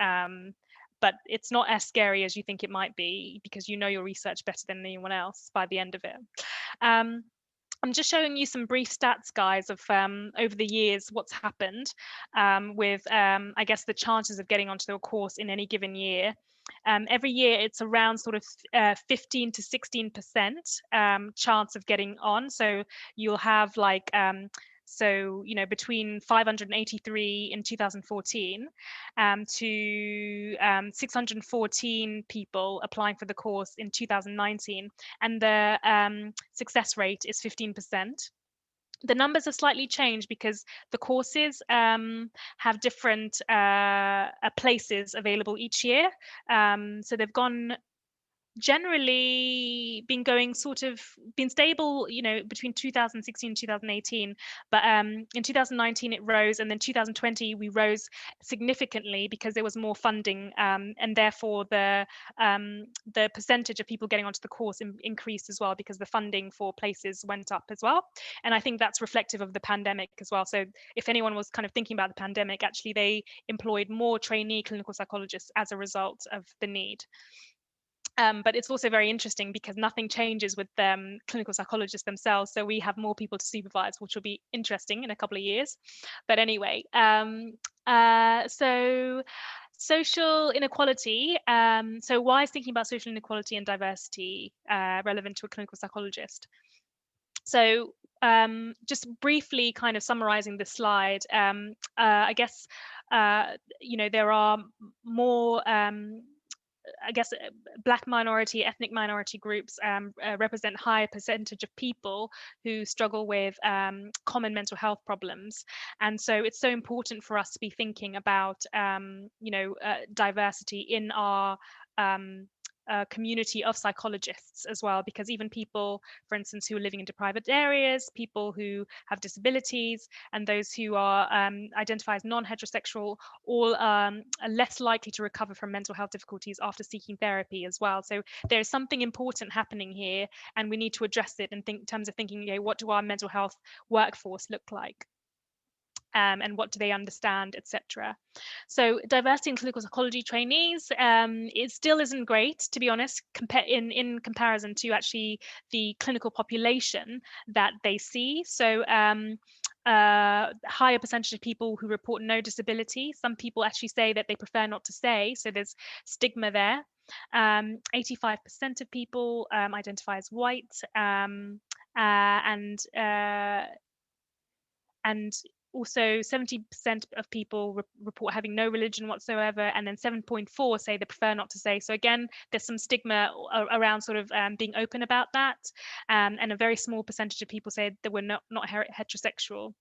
But it's not as scary as you think it might be, because you know your research better than anyone else by the end of it. I'm just showing you some brief stats, guys, of over the years what's happened with, I guess, the chances of getting onto the course in any given year. Every year it's around sort of 15 to 16% chance of getting on. So you'll have like, between 583 in 2014 to 614 people applying for the course in 2019, and the success rate is 15%. The numbers are slightly changed because the courses have different places available each year. So they've generally been stable, between 2016 and 2018, but in 2019 it rose, and then 2020 we rose significantly because there was more funding, and therefore the percentage of people getting onto the course increased as well, because the funding for places went up as well. And I think that's reflective of the pandemic as well. So if anyone was kind of thinking about the pandemic, actually they employed more trainee clinical psychologists as a result of the need. But it's also very interesting because nothing changes with clinical psychologists themselves. So we have more people to supervise, which will be interesting in a couple of years. But anyway, so social inequality. So why is thinking about social inequality and diversity relevant to a clinical psychologist? So just briefly kind of summarizing this slide, I guess, there are more Black minority, ethnic minority groups represent higher percentage of people who struggle with common mental health problems. And so it's so important for us to be thinking about, diversity in our community of psychologists as well, because even people, for instance, who are living in deprived areas, people who have disabilities, and those who are identify as non-heterosexual, all are less likely to recover from mental health difficulties after seeking therapy as well. So there's something important happening here, and we need to address it and think in terms of thinking, what do our mental health workforce look like? And what do they understand, etc. So diversity in clinical psychology trainees, it still isn't great, to be honest, in comparison to actually the clinical population that they see. So higher percentage of people who report no disability. Some people actually say that they prefer not to say, so there's stigma there. 85% of people identify as white, and also 70% of people report having no religion whatsoever, and then 7.4 say they prefer not to say. So again, there's some stigma around sort of being open about that, and a very small percentage of people say they were not heterosexual.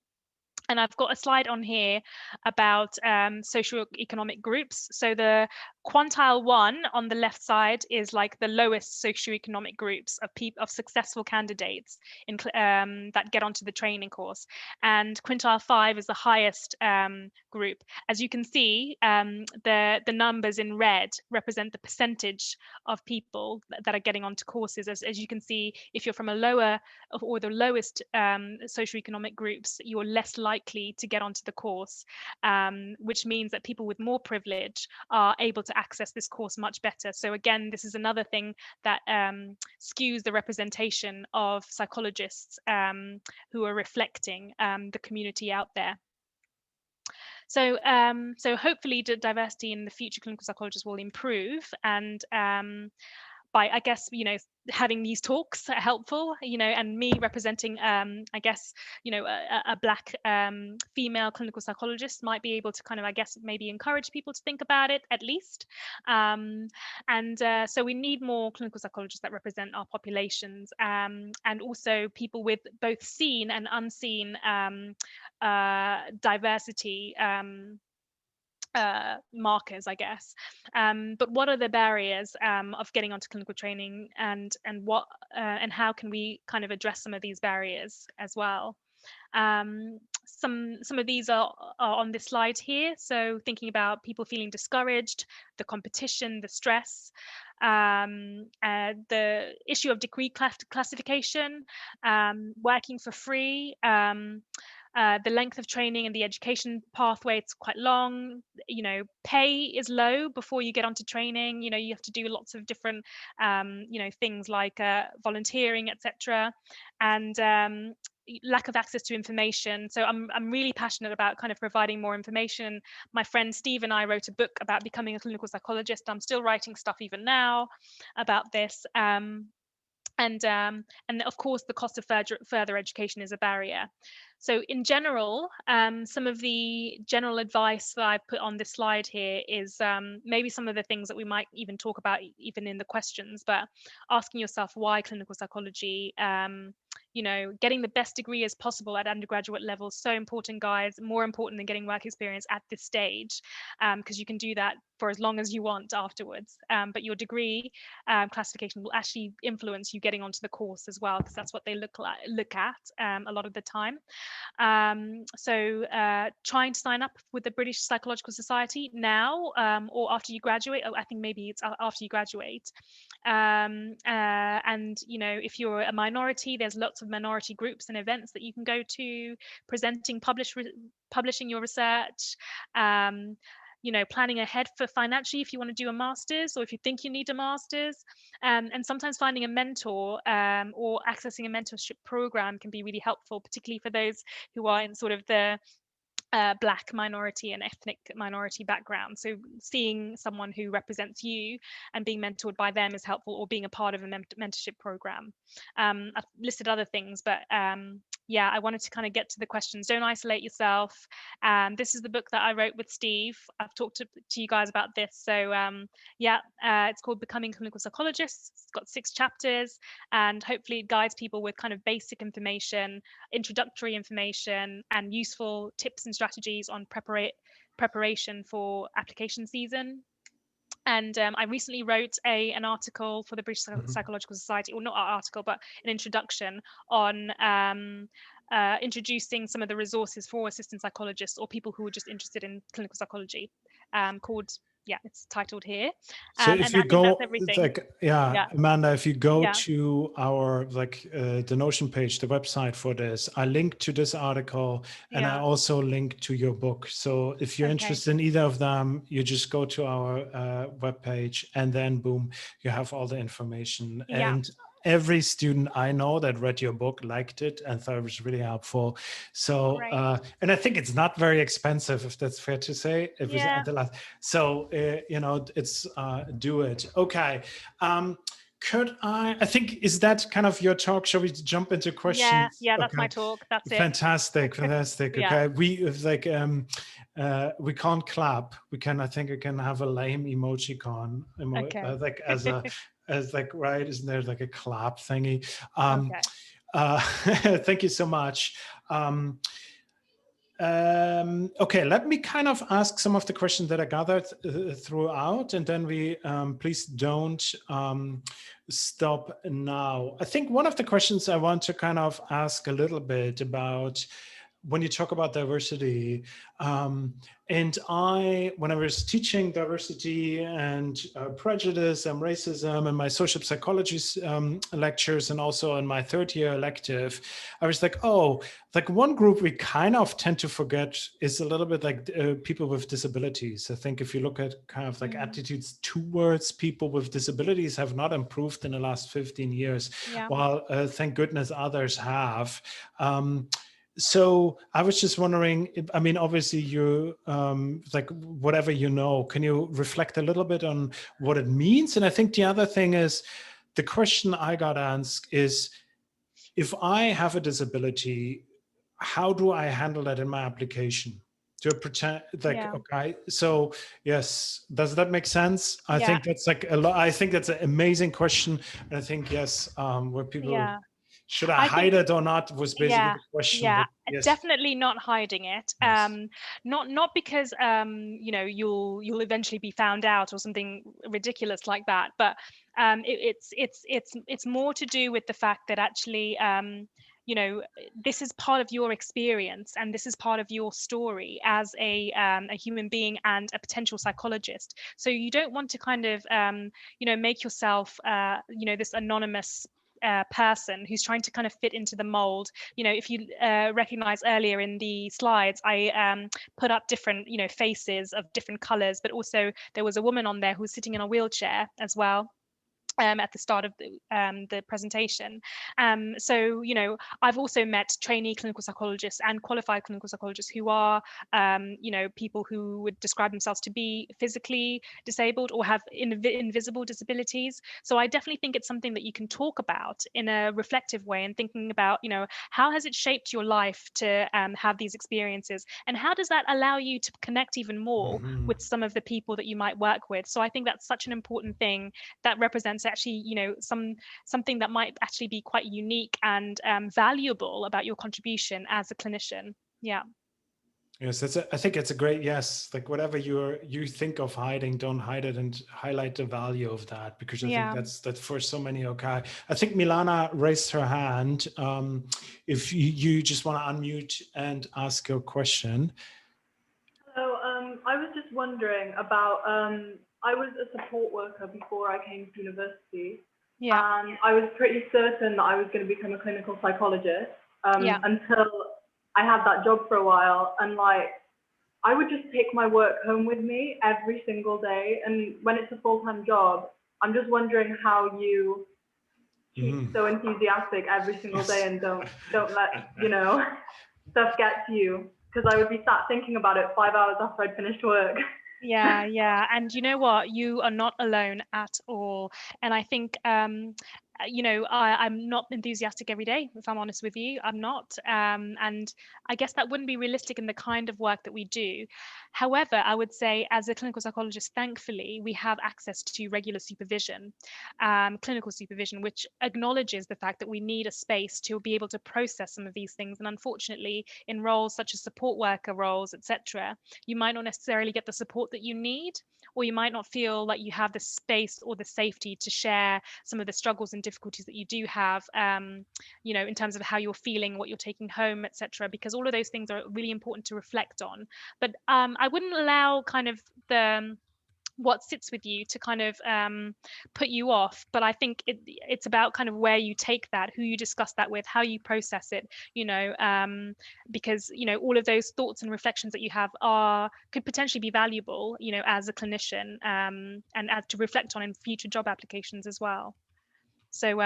And I've got a slide on here about socioeconomic groups. So the quantile 1 on the left side is like the lowest socioeconomic groups of successful candidates that get onto the training course, and quintile 5 is the highest group. As you can see, the numbers in red represent the percentage of people that are getting onto courses. As you can see, if you're from a lower or the lowest socioeconomic groups, you're less likely to get onto the course, which means that people with more privilege are able to access this course much better. So again, this is another thing that skews the representation of psychologists who are reflecting the community out there. So, so hopefully the diversity in the future clinical psychologists will improve, and by, I guess, having these talks are helpful, and me representing, I guess, a Black female clinical psychologist might be able to kind of, I guess, maybe encourage people to think about it at least. And so we need more clinical psychologists that represent our populations, and also people with both seen and unseen diversity markers, I guess. But what are the barriers of getting onto clinical training, and what and how can we kind of address some of these barriers as well? Some of these are on this slide here. So thinking about people feeling discouraged, the competition, the stress, the issue of degree classification, working for free, the length of training and the education pathway, it's quite long. Pay is low before you get onto training. You have to do lots of different, things like volunteering, etc. And lack of access to information. So I'm really passionate about kind of providing more information. My friend Steve and I wrote a book about becoming a clinical psychologist. I'm still writing stuff even now about this. And of course, the cost of further education is a barrier. So in general, some of the general advice that I put on this slide here is maybe some of the things that we might even talk about even in the questions, but asking yourself why clinical psychology, getting the best degree as possible at undergraduate level, so important, guys, more important than getting work experience at this stage, because you can do that for as long as you want afterwards. But your degree classification will actually influence you getting onto the course as well, because that's what they look at a lot of the time. So trying to sign up with the British Psychological Society now, or after you graduate. I think maybe it's after you graduate. And if you're a minority, there's lots of minority groups and events that you can go to, presenting, publishing your research, planning ahead for financially if you want to do a master's, or if you think you need a master's, and sometimes finding a mentor or accessing a mentorship program can be really helpful, particularly for those who are in sort of the Black minority and ethnic minority background. So seeing someone who represents you and being mentored by them is helpful, or being a part of a mentorship program. I've listed other things, but yeah, I wanted to kind of get to the questions. Don't isolate yourself. This is the book that I wrote with Steve. I've talked to you guys about this. So yeah, it's called Becoming Clinical Psychologists. It's got 6 chapters, and hopefully it guides people with kind of basic information, introductory information, and useful tips and strategies on preparation for application season. And I recently wrote an article for the British Psychological Society, or not an article, but an introduction on introducing some of the resources for assistant psychologists or people who are just interested in clinical psychology, called, yeah, it's titled here. So if you go, Yeah. Amanda, if you go to our the Notion page, the website for this, I link to this article, and I also link to your book. So if you're interested in either of them, you just go to our webpage, and then boom, you have all the information. And every student I know that read your book liked it and thought it was really helpful. So, and I think it's not very expensive, if that's fair to say. So, it's do it. Okay. Could I think, is that kind of your talk? Shall we jump into questions? Yeah, that's my talk. That's it. Fantastic. Okay. We can't clap. I think I can have a lame emoticon, right? Isn't there like a clap thingy? Thank you so much. Okay, let me kind of ask some of the questions that I gathered throughout, and then we please don't stop now. I think one of the questions I want to kind of ask a little bit about when you talk about diversity, and when I was teaching diversity and prejudice and racism in my social psychology lectures, and also in my third year elective, I was like, oh, like one group we kind of tend to forget is a little bit like people with disabilities. I think if you look at kind of like attitudes towards people with disabilities have not improved in the last 15 years, while thank goodness others have. So I was just wondering, I mean, obviously you, like whatever you know, can you reflect a little bit on what it means? And I think the other thing is, the question I got asked is, if I have a disability, how do I handle that in my application? To pretend like, okay, so yes, does that make sense? I think that's like a lot. I think that's an amazing question. And I think, yes, where people, should I hide it or not was basically the question. Yeah, yes. Definitely not hiding it. Yes. Not because you know, you'll eventually be found out or something ridiculous like that, but it's more to do with the fact that actually you know, this is part of your experience and this is part of your story as a human being and a potential psychologist. So you don't want to kind of you know, make yourself you know, this anonymous person who's trying to kind of fit into the mold. You know, if you recognize earlier in the slides, I put up different, you know, faces of different colors, but also there was a woman on there who was sitting in a wheelchair as well. At the start of the presentation. So, you know, I've also met trainee clinical psychologists and qualified clinical psychologists who are, you know, people who would describe themselves to be physically disabled or have invisible disabilities. So I definitely think it's something that you can talk about in a reflective way and thinking about, you know, how has it shaped your life to have these experiences? And how does that allow you to connect even more with some of the people that you might work with? So I think that's such an important thing that represents actually, you know, something that might actually be quite unique and valuable about your contribution as a clinician. Yes, I think it's a great, yes, like whatever you think of hiding, don't hide it and highlight the value of that, because I think that's for so many. Okay, I think Milana raised her hand. If you just want to unmute and ask your question. So I was just wondering about, I was a support worker before I came to university. And I was pretty certain that I was going to become a clinical psychologist until I had that job for a while. And like, I would just take my work home with me every single day. And when it's a full-time job, I'm just wondering how you keep so enthusiastic every single day and don't let, you know, stuff get to you. Because I would be sat thinking about it 5 hours after I'd finished work. Yeah. And you know what? You are not alone at all. And I think, you know, I'm not enthusiastic every day, if I'm honest with you. I'm not. And I guess that wouldn't be realistic in the kind of work that we do. However, I would say as a clinical psychologist, thankfully, we have access to regular supervision, clinical supervision, which acknowledges the fact that we need a space to be able to process some of these things. And unfortunately, in roles such as support worker roles, etc., you might not necessarily get the support that you need, or you might not feel like you have the space or the safety to share some of the struggles and difficulties that you do have, you know, in terms of how you're feeling, what you're taking home, etc., because all of those things are really important to reflect on. But I wouldn't allow kind of what sits with you to kind of put you off, but I think it's about kind of where you take that, who you discuss that with, how you process it, you know, because, you know, all of those thoughts and reflections that you have could potentially be valuable, you know, as a clinician, and as to reflect on in future job applications as well. So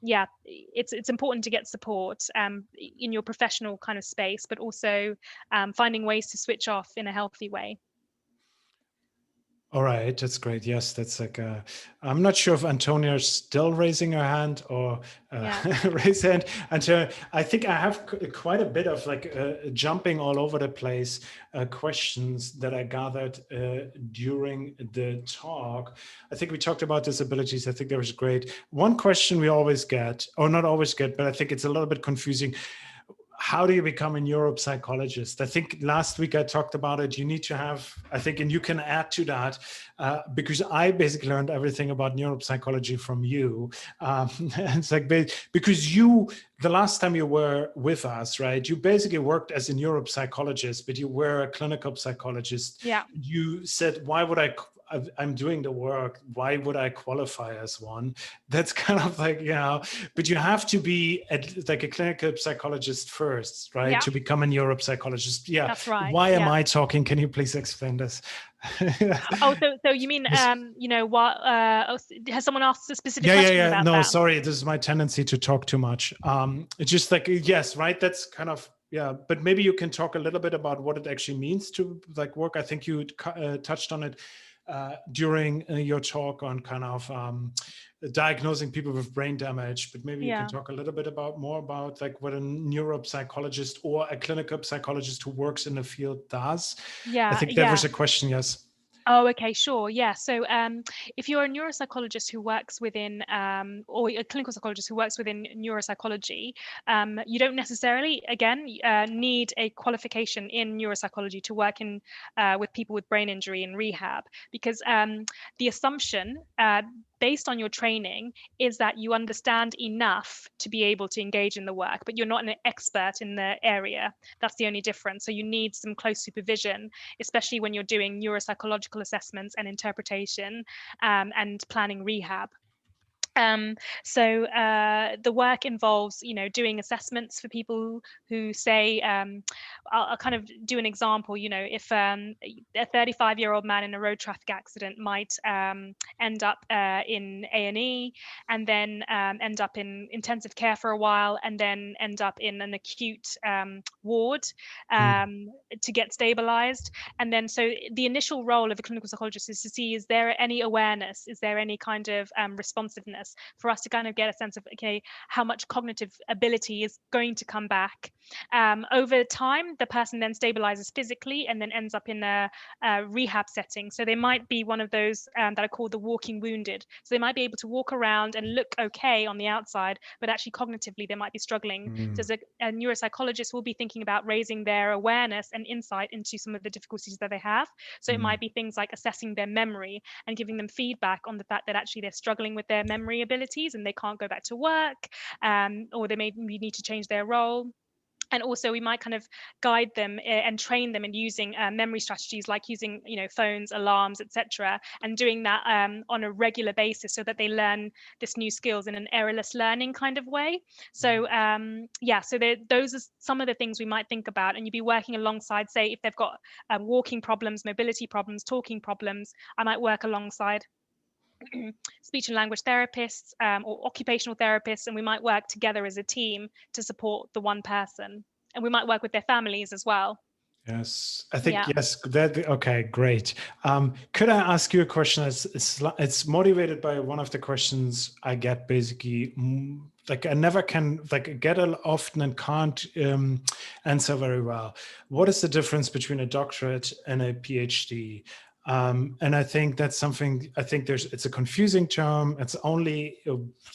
yeah, it's important to get support in your professional kind of space, but also finding ways to switch off in a healthy way. All right, that's great. Yes, that's like, I'm not sure if Antonia's still raising her hand or raise hand. Antonia, I think I have quite a bit of like jumping all over the place questions that I gathered during the talk. I think we talked about disabilities. I think that was great. One question we always get, or not always get, but I think it's a little bit confusing. how do you become a neuropsychologist? I think last week I talked about it. You need to have, I think, and you can add to that, because I basically learned everything about neuropsychology from you. And it's like, because you, the last time you were with us, right, you basically worked as a neuropsychologist, but you were a clinical psychologist. Yeah. You said, why would I'm doing the work, why would I qualify as one? That's kind of like, you know, but you have to be like a clinical psychologist first, right? Yeah. To become a neuropsychologist. Yeah. That's right. Why am I talking? Can you please explain this? Oh, so you mean, you know, what, has someone asked a specific question about that? No, sorry. This is my tendency to talk too much. It's just like, yes, right. That's kind of, yeah, but maybe you can talk a little bit about what it actually means to like work. I think you touched on it during your talk on kind of diagnosing people with brain damage, but maybe you can talk a little bit more about like what a neuropsychologist or a clinical psychologist who works in the field does. Yeah, I think that was a question, yes. Oh, okay, sure. Yeah. So if you're a neuropsychologist who works within, or a clinical psychologist who works within neuropsychology, you don't necessarily, again, need a qualification in neuropsychology to work in with people with brain injury in rehab, because the assumption based on your training is that you understand enough to be able to engage in the work, but you're not an expert in the area. That's the only difference. So you need some close supervision, especially when you're doing neuropsychological assessments and interpretation and planning rehab. So the work involves, you know, doing assessments for people who say, I'll kind of do an example, you know, if a 35-year-old man in a road traffic accident might end up in A&E and then end up in intensive care for a while and then end up in an acute ward to get stabilized. And then so the initial role of a clinical psychologist is to see, is there any awareness? Is there any kind of responsiveness for us to kind of get a sense of, okay, how much cognitive ability is going to come back. Over time, the person then stabilizes physically and then ends up in a rehab setting. So they might be one of those that are called the walking wounded. So they might be able to walk around and look okay on the outside, but actually cognitively they might be struggling. So a neuropsychologist will be thinking about raising their awareness and insight into some of the difficulties that they have. So it might be things like assessing their memory and giving them feedback on the fact that actually they're struggling with their memory abilities and they can't go back to work, or they may need to change their role. And also we might kind of guide them and train them in using memory strategies, like using, you know, phones, alarms, etc., and doing that on a regular basis so that they learn this new skills in an errorless learning kind of way. So yeah, so those are some of the things we might think about, and you'd be working alongside, say, if they've got walking problems, mobility problems, talking problems, I might work alongside speech and language therapists or occupational therapists, and we might work together as a team to support the one person, and we might work with their families as well. Yes, I think, yes, okay, great. Could I ask you a question? It's motivated by one of the questions I get, basically, like I never can, like, get it often and can't answer very well. What is the difference between a doctorate and a PhD? And I think that's something, I think it's a confusing term. It's only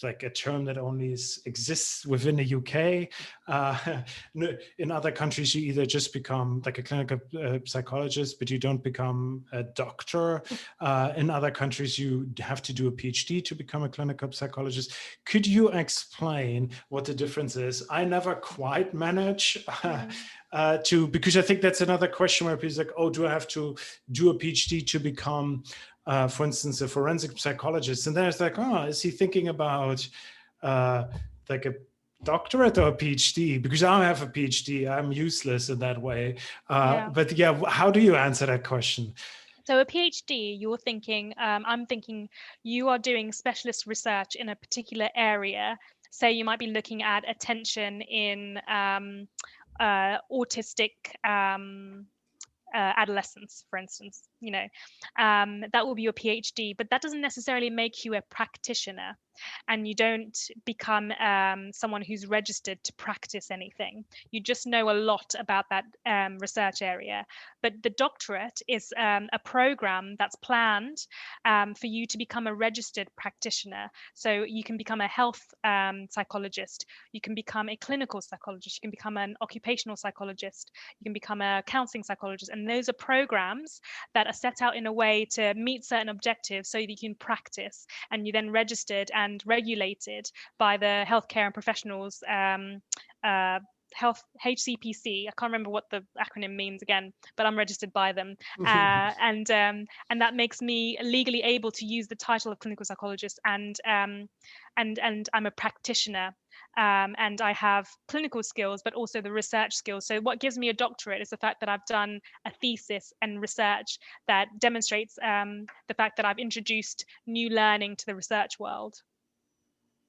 like a term that only exists within the UK. In other countries, you either just become like a clinical psychologist, but you don't become a doctor. In other countries, you have to do a PhD to become a clinical psychologist. Could you explain what the difference is? I never quite manage because I think that's another question where people are like, oh, do I have to do a PhD to become, for instance, a forensic psychologist? And then it's like, oh, is he thinking about like a doctorate or a PhD? Because I don't have a PhD, I'm useless in that way. But yeah, how do you answer that question? So a PhD, you're thinking, I'm thinking you are doing specialist research in a particular area. Say you might be looking at attention in autistic adolescents, for instance, you know, that will be your PhD, but that doesn't necessarily make you a practitioner. and you don't become someone who's registered to practice anything. You just know a lot about that research area. But the doctorate is a program that's planned for you to become a registered practitioner. So you can become a health psychologist, you can become a clinical psychologist, you can become an occupational psychologist, you can become a counseling psychologist. And those are programs that are set out in a way to meet certain objectives so that you can practice, and you're then registered and regulated by the healthcare and professionals health HCPC. I can't remember what the acronym means again, but I'm registered by them, and that makes me legally able to use the title of clinical psychologist, and I'm a practitioner, and I have clinical skills, but also the research skills. So what gives me a doctorate is the fact that I've done a thesis and research that demonstrates the fact that I've introduced new learning to the research world.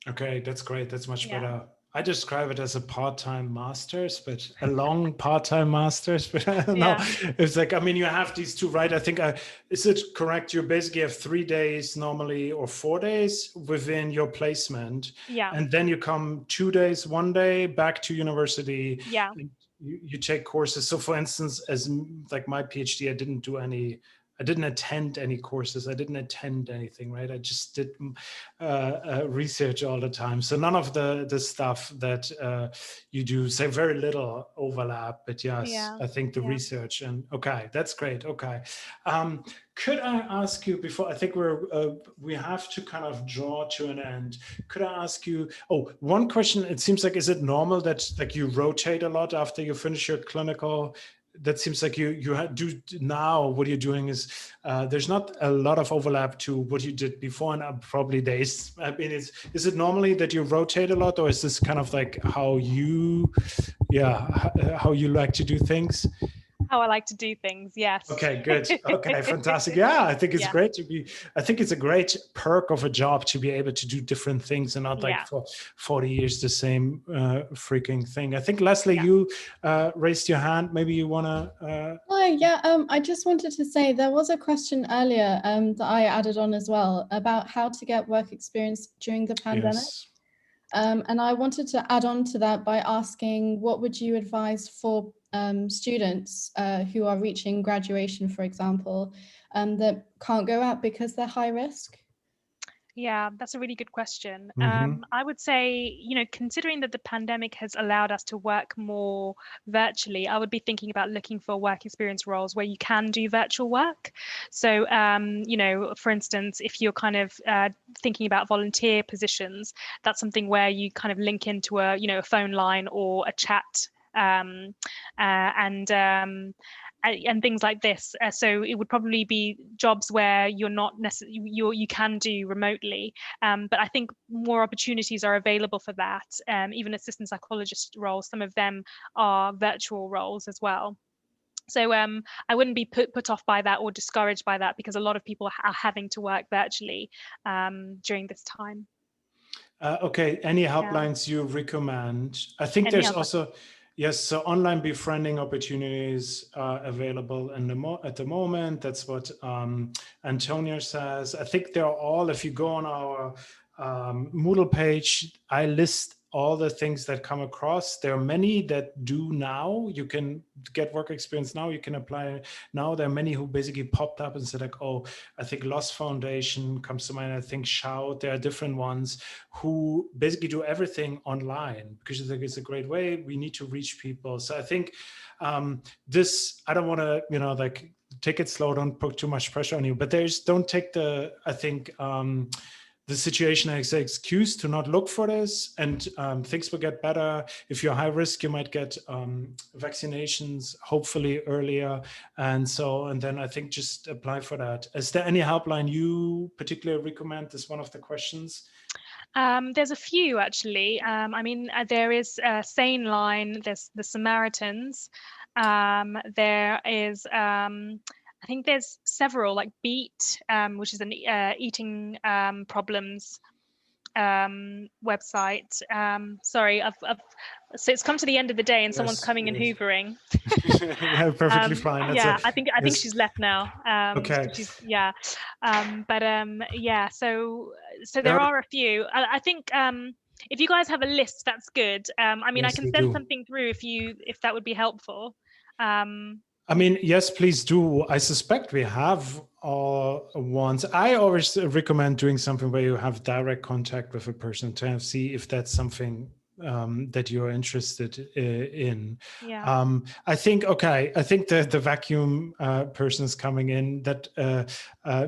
Okay, that's great. That's much better. I describe it as a part-time master's, but a long part-time master's. But I don't know. It's like, I mean, you have these two, right? I think, is it correct? You basically have 3 days normally, or 4 days within your placement. Yeah. And then you come 2 days, 1 day back to university. Yeah. And you take courses. So for instance, as like my PhD, I didn't attend any courses. I didn't attend anything, right? I just did research all the time. So none of the stuff that you do, say very little overlap, but yes, I think the research and okay, that's great. Okay. Could I ask you before, I think we have to kind of draw to an end. Could I ask you, one question, it seems like, is it normal that like you rotate a lot after you finish your clinical? That seems like you do now. What you're doing is there's not a lot of overlap to what you did before, and probably days. I mean, is it normally that you rotate a lot, or is this kind of like how you like to do things? How I like to do things, yes. Okay, good. Okay, fantastic. Yeah, I think it's great to be, I think it's a great perk of a job to be able to do different things and not like for 40 years the same freaking thing. I think, Leslie, you raised your hand. Maybe you want to... Hi, I just wanted to say there was a question earlier that I added on as well about how to get work experience during the pandemic. Yes. And I wanted to add on to that by asking, what would you advise for students who are reaching graduation, for example, that can't go out because they're high risk? Yeah, that's a really good question. I would say, considering that the pandemic has allowed us to work more virtually, I would be thinking about looking for work experience roles where you can do virtual work. So, for instance, if you're kind of thinking about volunteer positions, that's something where you kind of link into a phone line or a chat, and things like this. So it would probably be jobs where you're not necessarily, you can do remotely, but I think more opportunities are available for that. Even assistant psychologist roles, some of them are virtual roles as well. So I wouldn't be put off by that or discouraged by that, because a lot of people are having to work virtually during this time. Okay, any helplines you recommend? I think there's also... Yes, so online befriending opportunities are available at the moment. That's what Antonia says. I think they're all, if you go on our Moodle page, I list all the things that come across. There are many that do now. You can get work experience now. You can apply now. There are many who basically popped up and said like, I think Lost Foundation comes to mind. I think Shout. There are different ones who basically do everything online, because I think it's a great way. We need to reach people. So I think this, I don't want to, like, take it slow. Don't put too much pressure on you, but don't take the situation as an excuse to not look for this, and things will get better. If you're high risk, you might get vaccinations, hopefully earlier. And then I think just apply for that. Is there any helpline you particularly recommend? Is one of the questions. There's a few, actually. There is Sane Line, there's the Samaritans, there is... I think there's several, like Beat, which is an eating problems website. Sorry, so it's come to the end of the day and someone's coming and hoovering. Yeah, perfectly fine. That's yeah, I think she's left now. Okay. So there are a few. I think if you guys have a list, that's good. I mean, Yes, I can send something through if that would be helpful. I mean, yes, please do. I suspect we have ones. I always recommend doing something where you have direct contact with a person to see if that's something that you're interested in. Yeah. I think the vacuum person's coming in. That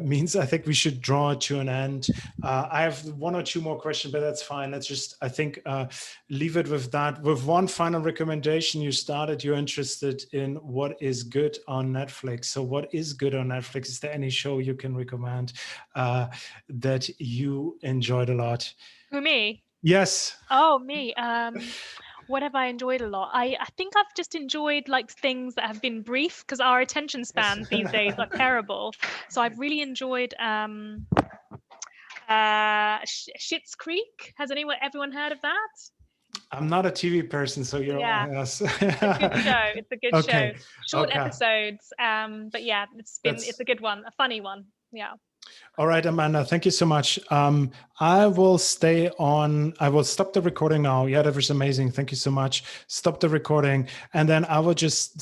means I think we should draw it to an end. I have one or two more questions, but that's fine. Let's just, I think, leave it with that. With one final recommendation, you're interested in what is good on Netflix. So what is good on Netflix? Is there any show you can recommend that you enjoyed a lot? Who, me? Yes. Oh, me. What have I enjoyed a lot? I think I've just enjoyed like things that have been brief, because our attention spans these days are terrible. So I've really enjoyed Schitt's Creek. Has everyone heard of that? I'm not a TV person, so you're yes. It's a good show. It's a good show. Short episodes. But yeah, it's a good one, a funny one. Yeah. All right, Amanda, thank you so much. I will stay on. I will stop the recording now. Yeah, that was amazing. Thank you so much. Stop the recording. And then I will just